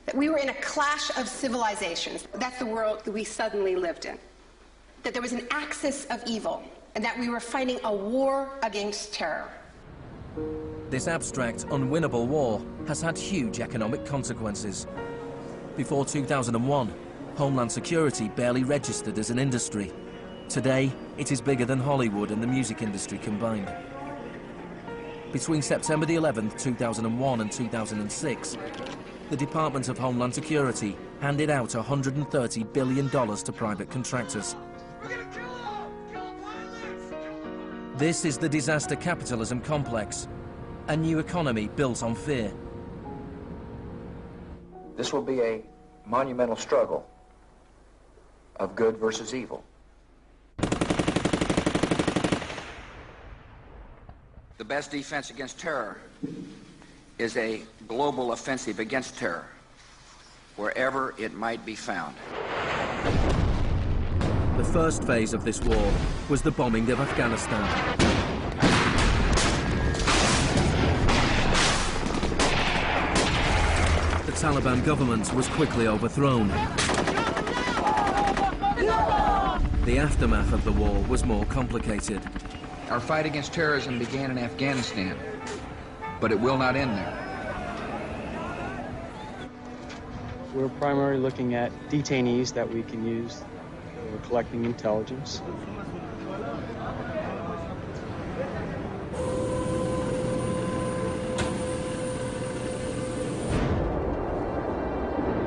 That we were in a clash of civilizations. That's the world that we suddenly lived in. That there was an axis of evil, and that we were fighting a war against terror. This abstract, unwinnable war has had huge economic consequences. Before 2001, Homeland Security barely registered as an industry. Today, it is bigger than Hollywood and the music industry combined. Between September the 11th, 2001 and 2006, the Department of Homeland Security handed out $130 billion to private contractors. This is the disaster capitalism complex, a new economy built on fear. This will be a monumental struggle of good versus evil. The best defense against terror is a global offensive against terror, wherever it might be found. The first phase of this war was the bombing of Afghanistan. The Taliban government was quickly overthrown. The aftermath of the war was more complicated. Our fight against terrorism began in Afghanistan, but it will not end there. We're primarily looking at detainees that we can use. We're collecting intelligence.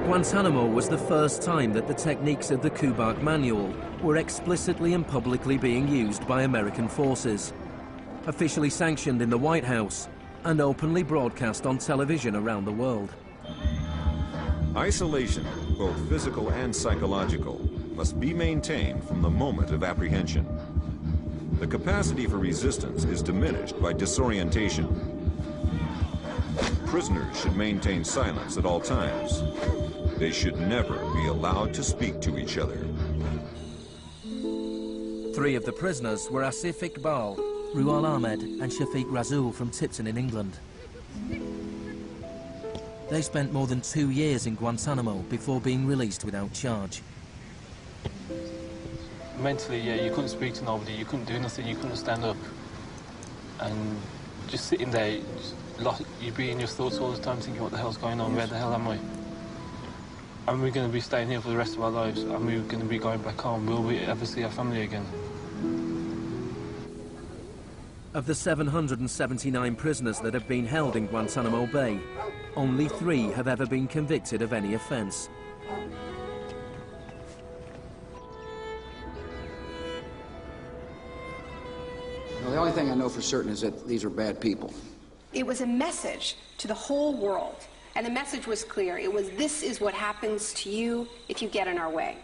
Guantanamo was the first time that the techniques of the Kubark Manual were explicitly and publicly being used by American forces, officially sanctioned in the White House and openly broadcast on television around the world. Isolation, both physical and psychological, must be maintained from the moment of apprehension. The capacity for resistance is diminished by disorientation. Prisoners should maintain silence at all times. They should never be allowed to speak to each other. 3 of the prisoners were Asif Iqbal, Ruhal Ahmed and Shafiq Rasool from Tipton in England. They spent more than 2 years in Guantanamo before being released without charge. Mentally, yeah, you couldn't speak to nobody, you couldn't do nothing, you couldn't stand up. And just sitting there, you'd be in your thoughts all the time thinking, what the hell's going on, where the hell am I? Are we going to be staying here for the rest of our lives? Are we going to be going back home? Will we ever see our family again? Of the 779 prisoners that have been held in Guantanamo Bay, only 3 have ever been convicted of any offence. Well, the only thing I know for certain is that these are bad people. It was a message to the whole world, and the message was clear. It was, this is what happens to you if you get in our way.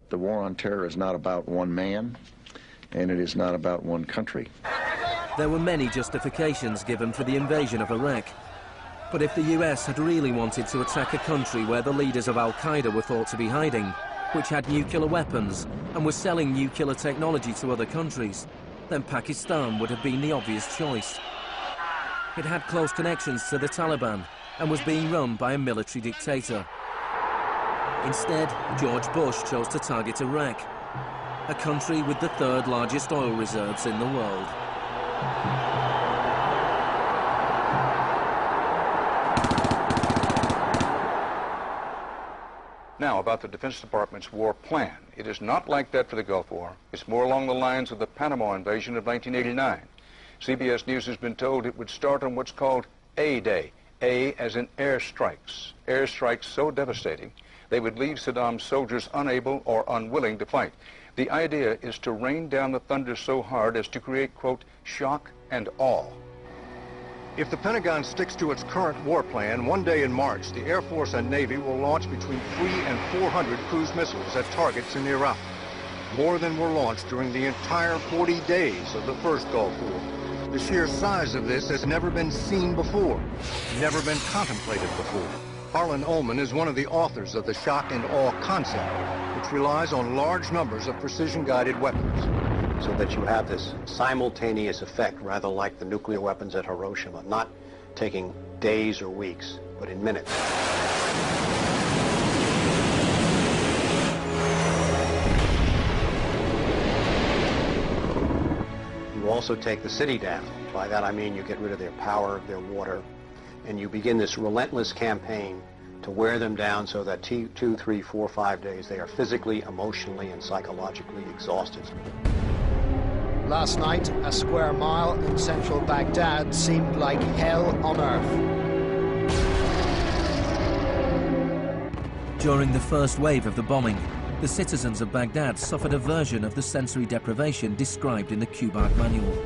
The war on terror is not about one man, and it is not about one country. There were many justifications given for the invasion of Iraq. But if the US had really wanted to attack a country where the leaders of Al-Qaeda were thought to be hiding, which had nuclear weapons and was selling nuclear technology to other countries, then Pakistan would have been the obvious choice. It had close connections to the Taliban and was being run by a military dictator. Instead, George Bush chose to target Iraq, a country with the 3rd largest oil reserves in the world. Now, about the Defense Department's war plan. It is not like that for the Gulf War. It's more along the lines of the Panama invasion of 1989. CBS News has been told it would start on what's called A-Day. A as in airstrikes. Airstrikes so devastating, they would leave Saddam's soldiers unable or unwilling to fight. The idea is to rain down the thunder so hard as to create, quote, shock and awe. If the Pentagon sticks to its current war plan, one day in March, the Air Force and Navy will launch between 300 and 400 cruise missiles at targets in Iraq. More than were launched during the entire 40 days of the first Gulf War. The sheer size of this has never been seen before, never been contemplated before. Harlan Ullman is one of the authors of the shock and awe concept, which relies on large numbers of precision-guided weapons. So that you have this simultaneous effect, rather like the nuclear weapons at Hiroshima, not taking days or weeks, but in minutes. You also take the city down. By that I mean you get rid of their power, their water, and you begin this relentless campaign to wear them down so that 2, 3, 4, 5 days they are physically, emotionally, and psychologically exhausted. Last night, a square mile in central Baghdad seemed like hell on earth. During the first wave of the bombing, the citizens of Baghdad suffered a version of the sensory deprivation described in the Kubark Manual.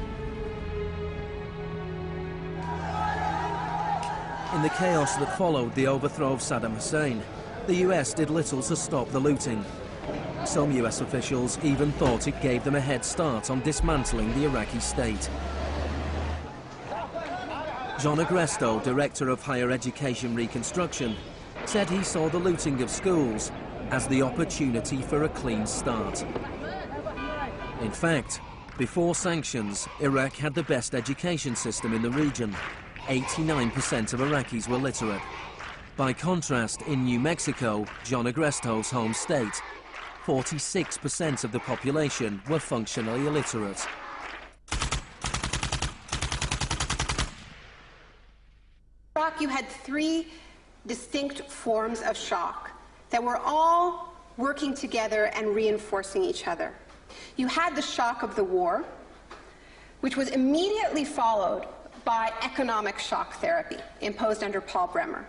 In the chaos that followed the overthrow of Saddam Hussein, the US did little to stop the looting. Some US officials even thought it gave them a head start on dismantling the Iraqi state. John Agresto, Director of Higher Education Reconstruction, said he saw the looting of schools as the opportunity for a clean start. In fact, before sanctions, Iraq had the best education system in the region. 89% of Iraqis were literate. By contrast, in New Mexico, John Agresto's home state, 46% of the population were functionally illiterate. In Iraq, you had three distinct forms of shock that were all working together and reinforcing each other. You had the shock of the war, which was immediately followed by economic shock therapy imposed under Paul Bremer.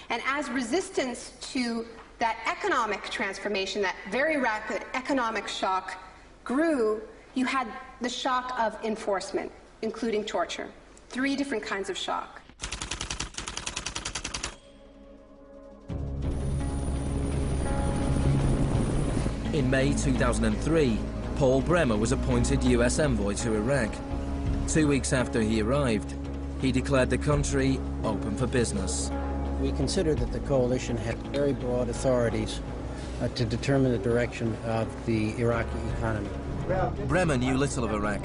And as resistance to that economic transformation, that very rapid economic shock grew, you had the shock of enforcement, including torture. Three different kinds of shock. In May 2003, Paul Bremer was appointed US envoy to Iraq. 2 weeks after he arrived, he declared the country open for business. We considered that the coalition had very broad authorities to determine the direction of the Iraqi economy. Bremer knew little of Iraq,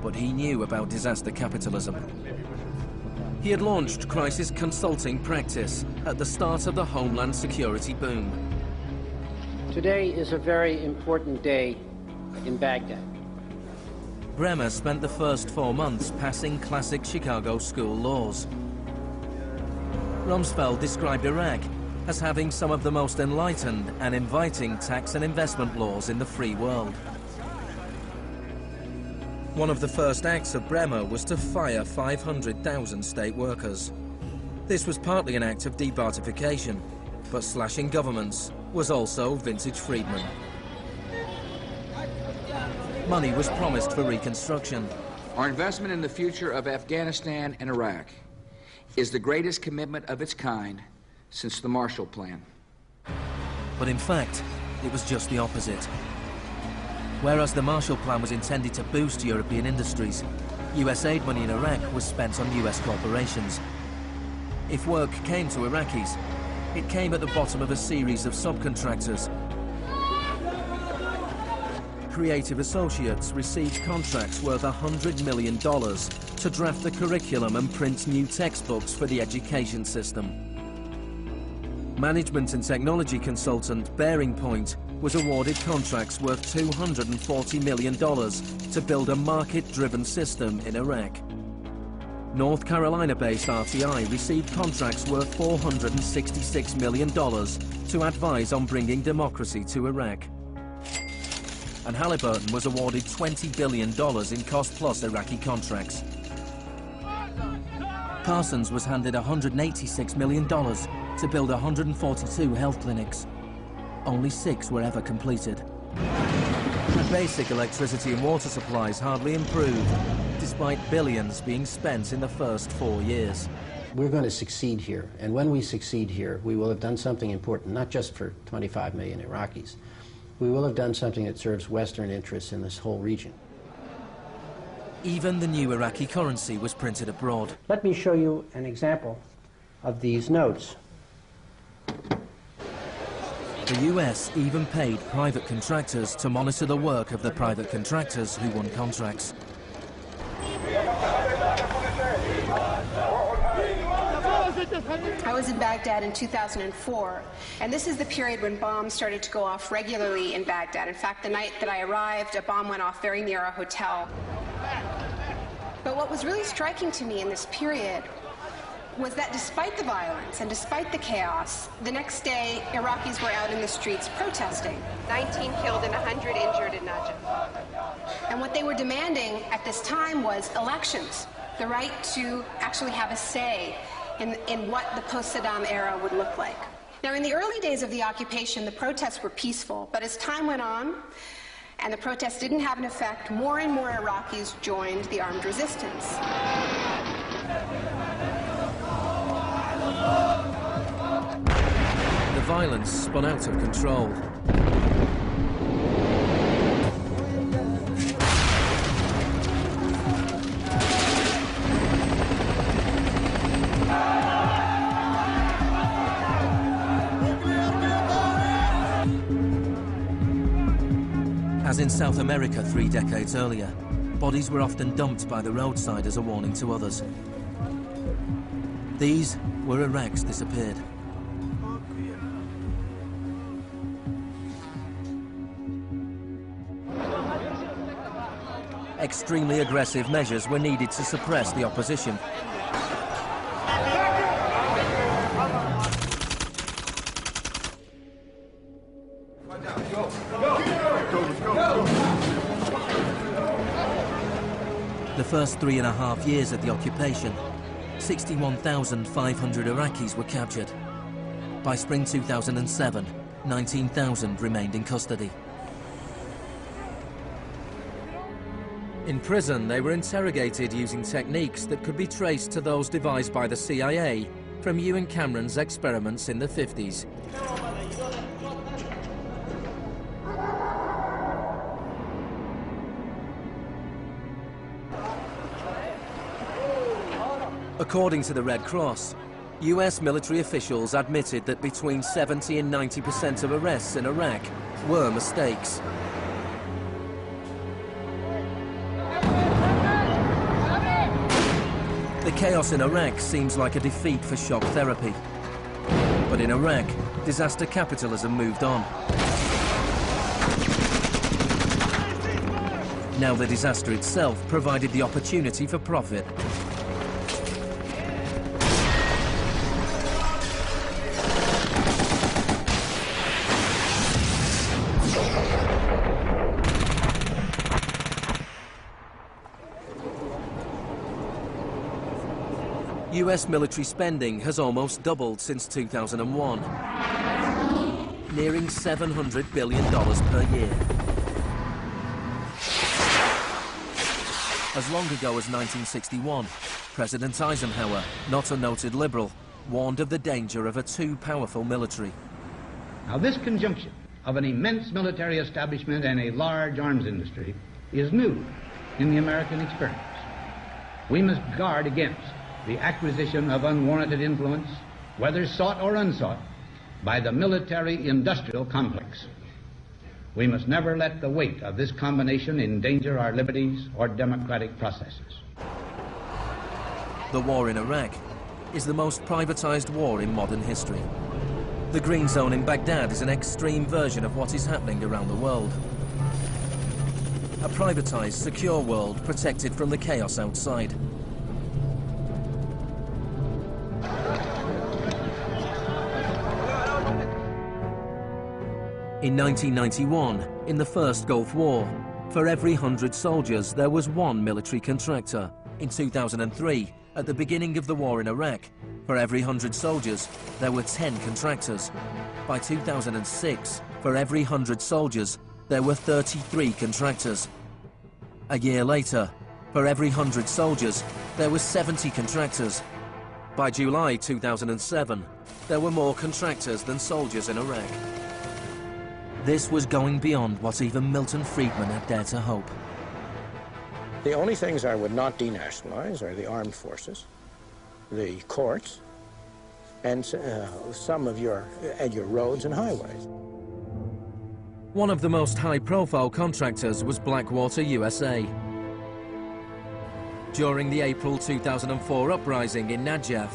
but he knew about disaster capitalism. He had launched crisis consulting practice at the start of the Homeland Security boom. Today is a very important day in Baghdad. Bremer spent the first 4 months passing classic Chicago school laws. Rumsfeld described Iraq as having some of the most enlightened and inviting tax and investment laws in the free world. One of the first acts of Bremer was to fire 500,000 state workers. This was partly an act of debartification, but slashing governments was also vintage Friedman. Money was promised for reconstruction. Our investment in the future of Afghanistan and Iraq is the greatest commitment of its kind since the Marshall Plan. But in fact, it was just the opposite. Whereas the Marshall Plan was intended to boost European industries, US aid money in Iraq was spent on US corporations. If work came to Iraqis, it came at the bottom of a series of subcontractors. Creative associates received contracts worth $100 million to draft the curriculum and print new textbooks for the education system. Management and technology consultant Bearing Point was awarded contracts worth $240 million to build a market-driven system in Iraq. North Carolina-based RTI received contracts worth $466 million to advise on bringing democracy to Iraq. And Halliburton was awarded $20 billion in cost-plus Iraqi contracts. Parsons was handed $186 million to build 142 health clinics. Only 6 were ever completed. The basic electricity and water supplies hardly improved, despite billions being spent in the first 4 years. We're going to succeed here, and when we succeed here, we will have done something important, not just for 25 million Iraqis. We will have done something that serves Western interests in this whole region. Even the new Iraqi currency was printed abroad. Let me show you an example of these notes. The US even paid private contractors to monitor the work of the private contractors who won contracts. I was in Baghdad in 2004, and this is the period when bombs started to go off regularly in Baghdad. In fact, the night that I arrived, a bomb went off very near our hotel. But what was really striking to me in this period was that despite the violence and despite the chaos, the next day, Iraqis were out in the streets protesting. 19 killed and 100 injured in Najaf. And what they were demanding at this time was elections, the right to actually have a say in what the post-Saddam era would look like. Now, in the early days of the occupation, the protests were peaceful, but as time went on, and the protests didn't have an effect, more and more Iraqis joined the armed resistance. The violence spun out of control. As in South America 3 decades earlier, bodies were often dumped by the roadside as a warning to others. These were Iraq's disappeared. Extremely aggressive measures were needed to suppress the opposition. The first 3.5 years of the occupation, 61,500 Iraqis were captured. By spring 2007, 19,000 remained in custody. In prison, they were interrogated using techniques that could be traced to those devised by the CIA from Ewan Cameron's experiments in the 50s. According to the Red Cross, US military officials admitted that between 70 and 90% of arrests in Iraq were mistakes. The chaos in Iraq seems like a defeat for shock therapy. But in Iraq, disaster capitalism moved on. Now the disaster itself provided the opportunity for profit. US military spending has almost doubled since 2001, nearing $700 billion per year. As long ago as 1961, President Eisenhower, not a noted liberal, warned of the danger of a too powerful military. Now, this conjunction of an immense military establishment and a large arms industry is new in the American experience. We must guard against the acquisition of unwarranted influence, whether sought or unsought, by the military-industrial complex. We must never let the weight of this combination endanger our liberties or democratic processes. The war in Iraq is the most privatized war in modern history. The Green Zone in Baghdad is an extreme version of what is happening around the world. A privatized, secure world protected from the chaos outside. In 1991, in the First Gulf War, for every 100 soldiers, there was one military contractor. In 2003, at the beginning of the war in Iraq, for every 100 soldiers, there were 10 contractors. By 2006, for every 100 soldiers, there were 33 contractors. A year later, for every 100 soldiers, there were 70 contractors. By July 2007, there were more contractors than soldiers in Iraq. This was going beyond what even Milton Friedman had dared to hope. The only things I would not denationalize are the armed forces, the courts, and some of your roads and highways. One of the most high-profile contractors was Blackwater USA. During the April 2004 uprising in Najaf,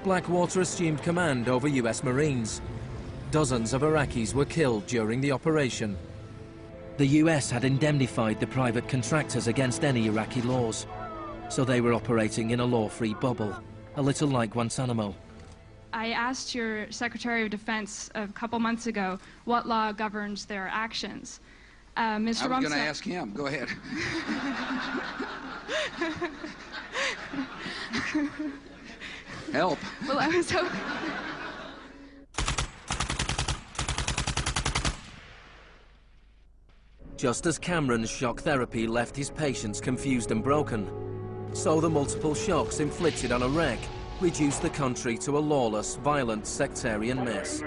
Blackwater assumed command over US Marines. Dozens of Iraqis were killed during the operation. The US had indemnified the private contractors against any Iraqi laws, so they were operating in a law-free bubble, a little like Guantanamo. I asked your Secretary of Defense a couple months ago what law governs their actions. Mr. I was going to ask him. Go ahead. Help. Well, I was hoping... Just as Cameron's shock therapy left his patients confused and broken, so the multiple shocks inflicted on Iraq reduced the country to a lawless, violent, sectarian mess.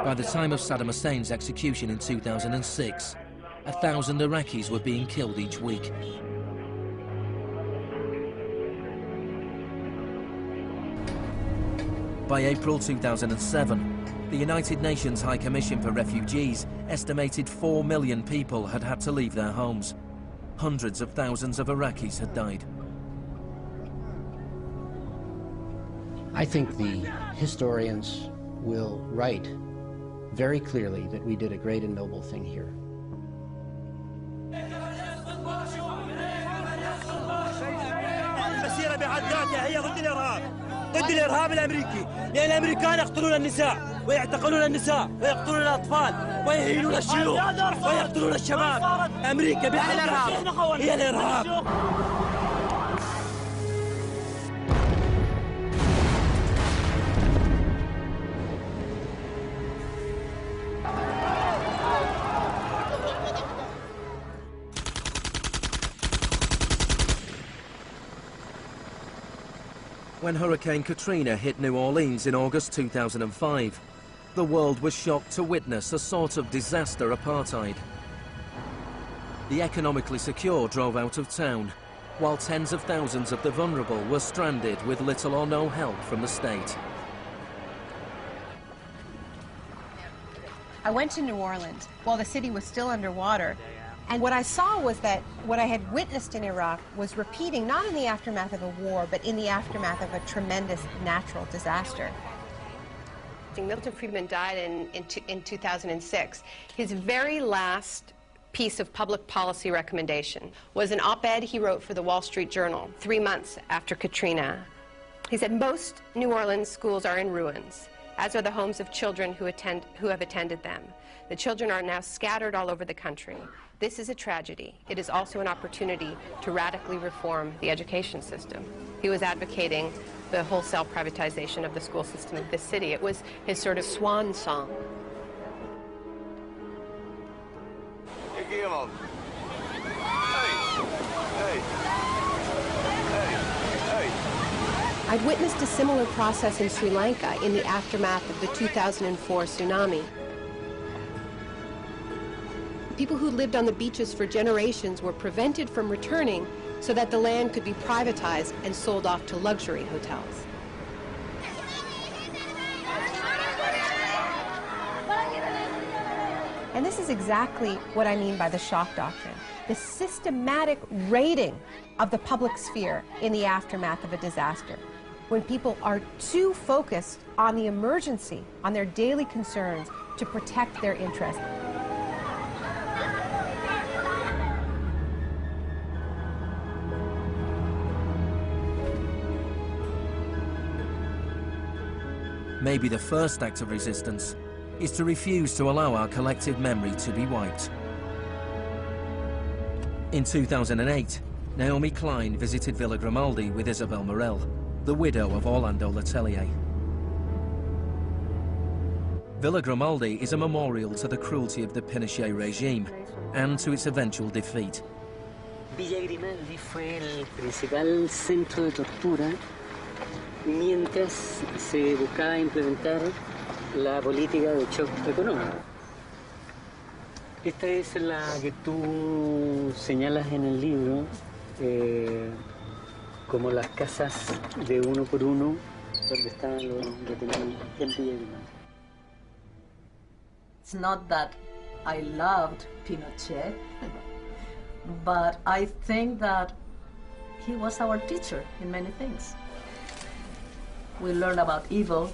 By the time of Saddam Hussein's execution in 2006, 1,000 Iraqis were being killed each week. By April 2007, the United Nations High Commission for Refugees estimated 4 million people had had to leave their homes. Hundreds of thousands of Iraqis had died. I think the historians will write very clearly that we did a great and noble thing here. المسيرة بحد ذاتها هي ضد الإرهاب، ضد الإرهاب الأمريكي، لأن الأمريكان يقتلون النساء ويعتقلون النساء ويقتلون الأطفال ويهينون الشيوخ ويقتلون الشباب. أمريكا بحد ذاتها هي الإرهاب. When Hurricane Katrina hit New Orleans in August 2005, the world was shocked to witness a sort of disaster apartheid. The economically secure drove out of town, while tens of thousands of the vulnerable were stranded with little or no help from the state. I went to New Orleans while the city was still underwater, and what I saw was that what I had witnessed in Iraq was repeating, not in the aftermath of a war, but in the aftermath of a tremendous natural disaster. Milton Friedman died in 2006. His very last piece of public policy recommendation was an op-ed he wrote for the Wall Street Journal 3 months after Katrina. He said, "Most New Orleans schools are in ruins, as are the homes of children who have attended them. The children are now scattered all over the country. This is a tragedy. It is also an opportunity to radically reform the education system." He was advocating the wholesale privatization of the school system in this city. It was his sort of swan song. I'd witnessed a similar process in Sri Lanka in the aftermath of the 2004 tsunami. People who lived on the beaches for generations were prevented from returning so that the land could be privatized and sold off to luxury hotels. And this is exactly what I mean by the shock doctrine, the systematic raiding of the public sphere in the aftermath of a disaster, when people are too focused on the emergency, on their daily concerns, to protect their interests. Maybe the first act of resistance is to refuse to allow our collective memory to be wiped. In 2008, Naomi Klein visited Villa Grimaldi with Isabel Morel, the widow of Orlando Letelier. Villa Grimaldi is a memorial to the cruelty of the Pinochet regime and to its eventual defeat. Villa Grimaldi fue el principal centro de tortura mientras se buscaba implementar la política de shock económico. Esta es la que tú señalas en el libro como las casas de uno por uno donde estaban los detenidos en Villa Grimaldi. It's not that I loved Pinochet, but I think that he was our teacher in many things. We learned about evil.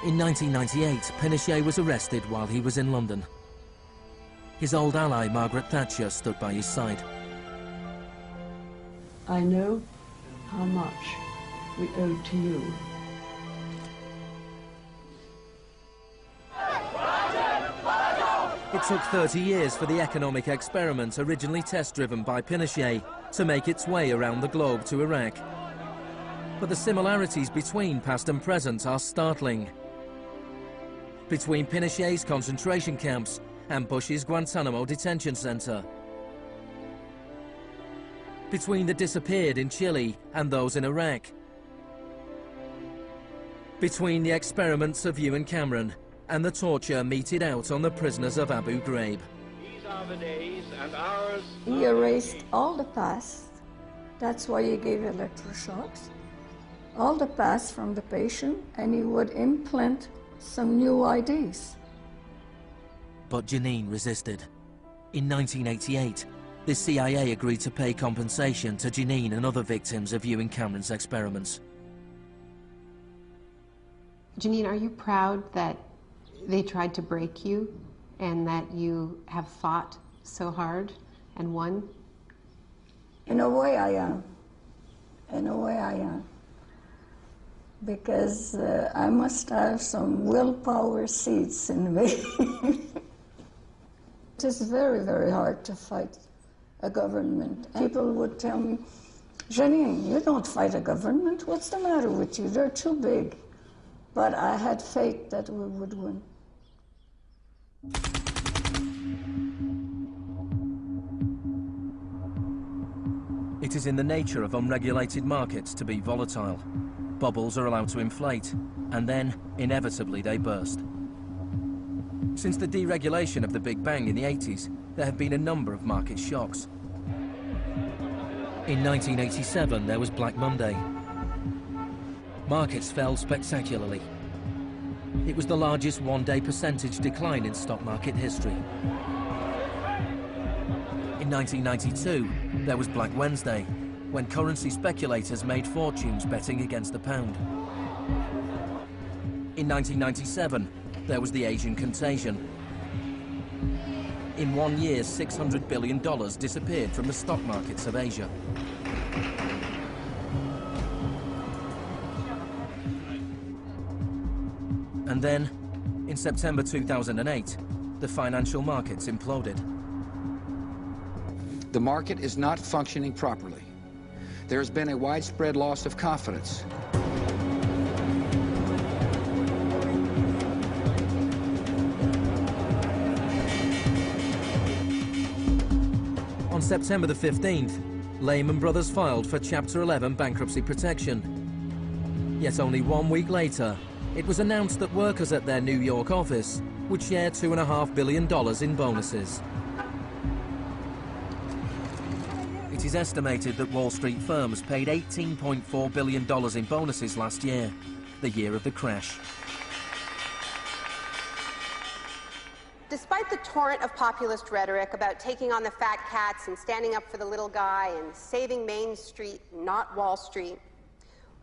In 1998, Pinochet was arrested while he was in London. His old ally, Margaret Thatcher, stood by his side. I know how much we owe to you. It took 30 years for the economic experiment originally test-driven by Pinochet to make its way around the globe to Iraq. But the similarities between past and present are startling. between Pinochet's concentration camps and Bush's Guantanamo detention center, between the disappeared in Chile and those in Iraq, between the experiments of Ewan Cameron and the torture meted out on the prisoners of Abu Ghraib. These are the days and hours. He erased all the past. That's why he gave electroshocks. All the past from the patient, and he would implant some new ideas. But Janine resisted. In 1988, the CIA agreed to pay compensation to Janine and other victims of Ewan Cameron's experiments. Janine, are you proud that they tried to break you and that you have fought so hard and won? In a way I am. In a way I am. Because I must have some willpower seeds in me. It is very, very hard to fight a government. People would tell me, Janine, you don't fight a government. What's the matter with you? They're too big. But I had faith that we would win. It is in the nature of unregulated markets to be volatile. Bubbles are allowed to inflate, and then, inevitably, they burst. Since the deregulation of the Big Bang in the 80s, there have been a number of market shocks. In 1987, there was Black Monday. Markets fell spectacularly. It was the largest one-day percentage decline in stock market history. In 1992, there was Black Wednesday, when currency speculators made fortunes betting against the pound. In 1997, there was the Asian contagion. In 1 year, $600 billion disappeared from the stock markets of Asia. And then, in September 2008, the financial markets imploded. The market is not functioning properly. There has been a widespread loss of confidence. On September the 15th, Lehman Brothers filed for Chapter 11 bankruptcy protection. Yet only 1 week later, it was announced that workers at their New York office would share $2.5 billion in bonuses. It is estimated that Wall Street firms paid $18.4 billion in bonuses last year, the year of the crash. Despite the torrent of populist rhetoric about taking on the fat cats and standing up for the little guy and saving Main Street, not Wall Street,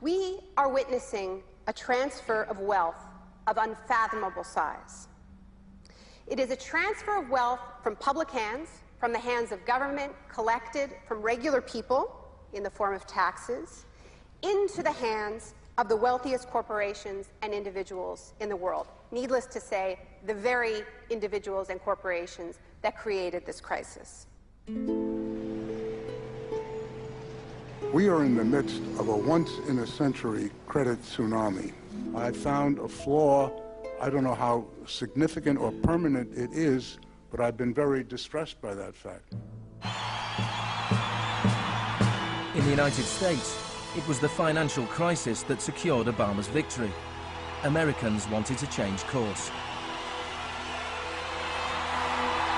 we are witnessing a transfer of wealth of unfathomable size. It is a transfer of wealth from public hands, from the hands of government, collected from regular people in the form of taxes, into the hands of the wealthiest corporations and individuals in the world. Needless to say, the very individuals and corporations that created this crisis. We are in the midst of a once-in-a-century credit tsunami. I found a flaw. I don't know how significant or permanent it is, but I've been very distressed by that fact. In the United States, it was the financial crisis that secured Obama's victory. Americans wanted to change course.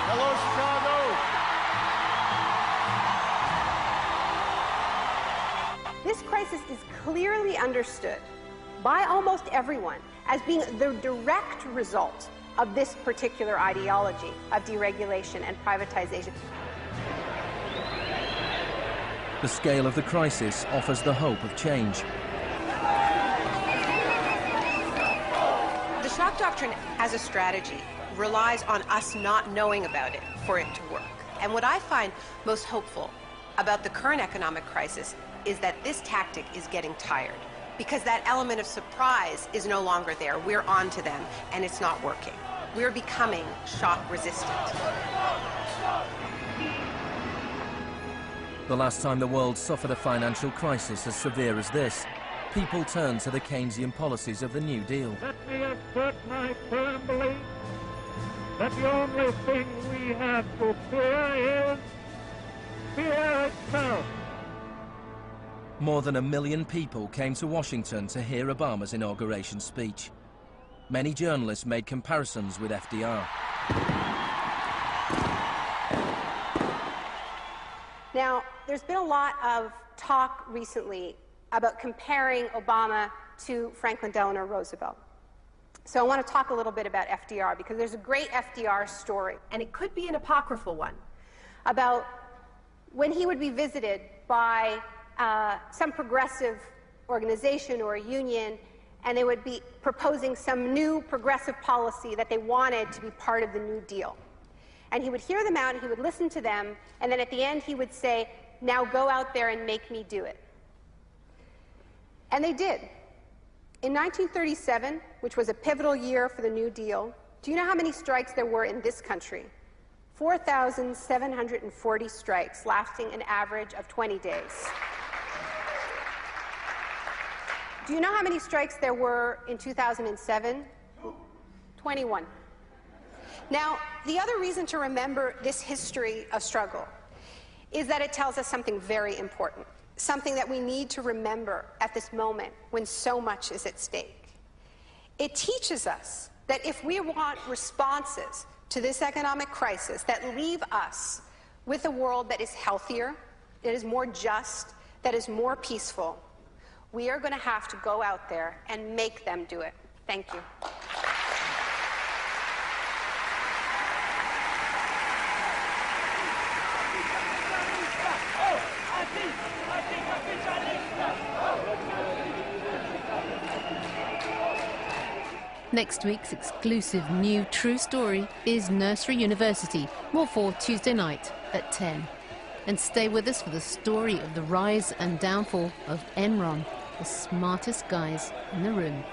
Hello, Chicago! This crisis is clearly understood by almost everyone as being the direct result of this particular ideology of deregulation and privatization. The scale of the crisis offers the hope of change. The shock doctrine as a strategy relies on us not knowing about it for it to work. And what I find most hopeful about the current economic crisis is that this tactic is getting tired, because that element of surprise is no longer there. We're on to them, and it's not working. We're becoming shock resistant. The last time the world suffered a financial crisis as severe as this, people turned to the Keynesian policies of the New Deal. Let me assert my firm belief that the only thing we have to fear is fear itself. More than 1 million people came to Washington to hear Obama's inauguration speech. Many journalists made comparisons with FDR. Now, there's been a lot of talk recently about comparing Obama to Franklin Delano Roosevelt. So I want to talk a little bit about FDR, because there's a great FDR story, and it could be an apocryphal one, about when he would be visited by some progressive organization or a union, and they would be proposing some new progressive policy that they wanted to be part of the New Deal. And he would hear them out, and he would listen to them, and then at the end he would say, "Now go out there and make me do it." And they did. In 1937, which was a pivotal year for the New Deal, do you know how many strikes there were in this country? 4,740 strikes, lasting an average of 20 days. Do you know how many strikes there were in 2007? 21. Now, the other reason to remember this history of struggle is that it tells us something very important, something that we need to remember at this moment when so much is at stake. It teaches us that if we want responses to this economic crisis that leave us with a world that is healthier, that is more just, that is more peaceful, we are going to have to go out there and make them do it. Thank you. Next week's exclusive new true story is Nursery University, more for Tuesday night at 10. And stay with us for the story of the rise and downfall of Enron, the smartest guys in the room.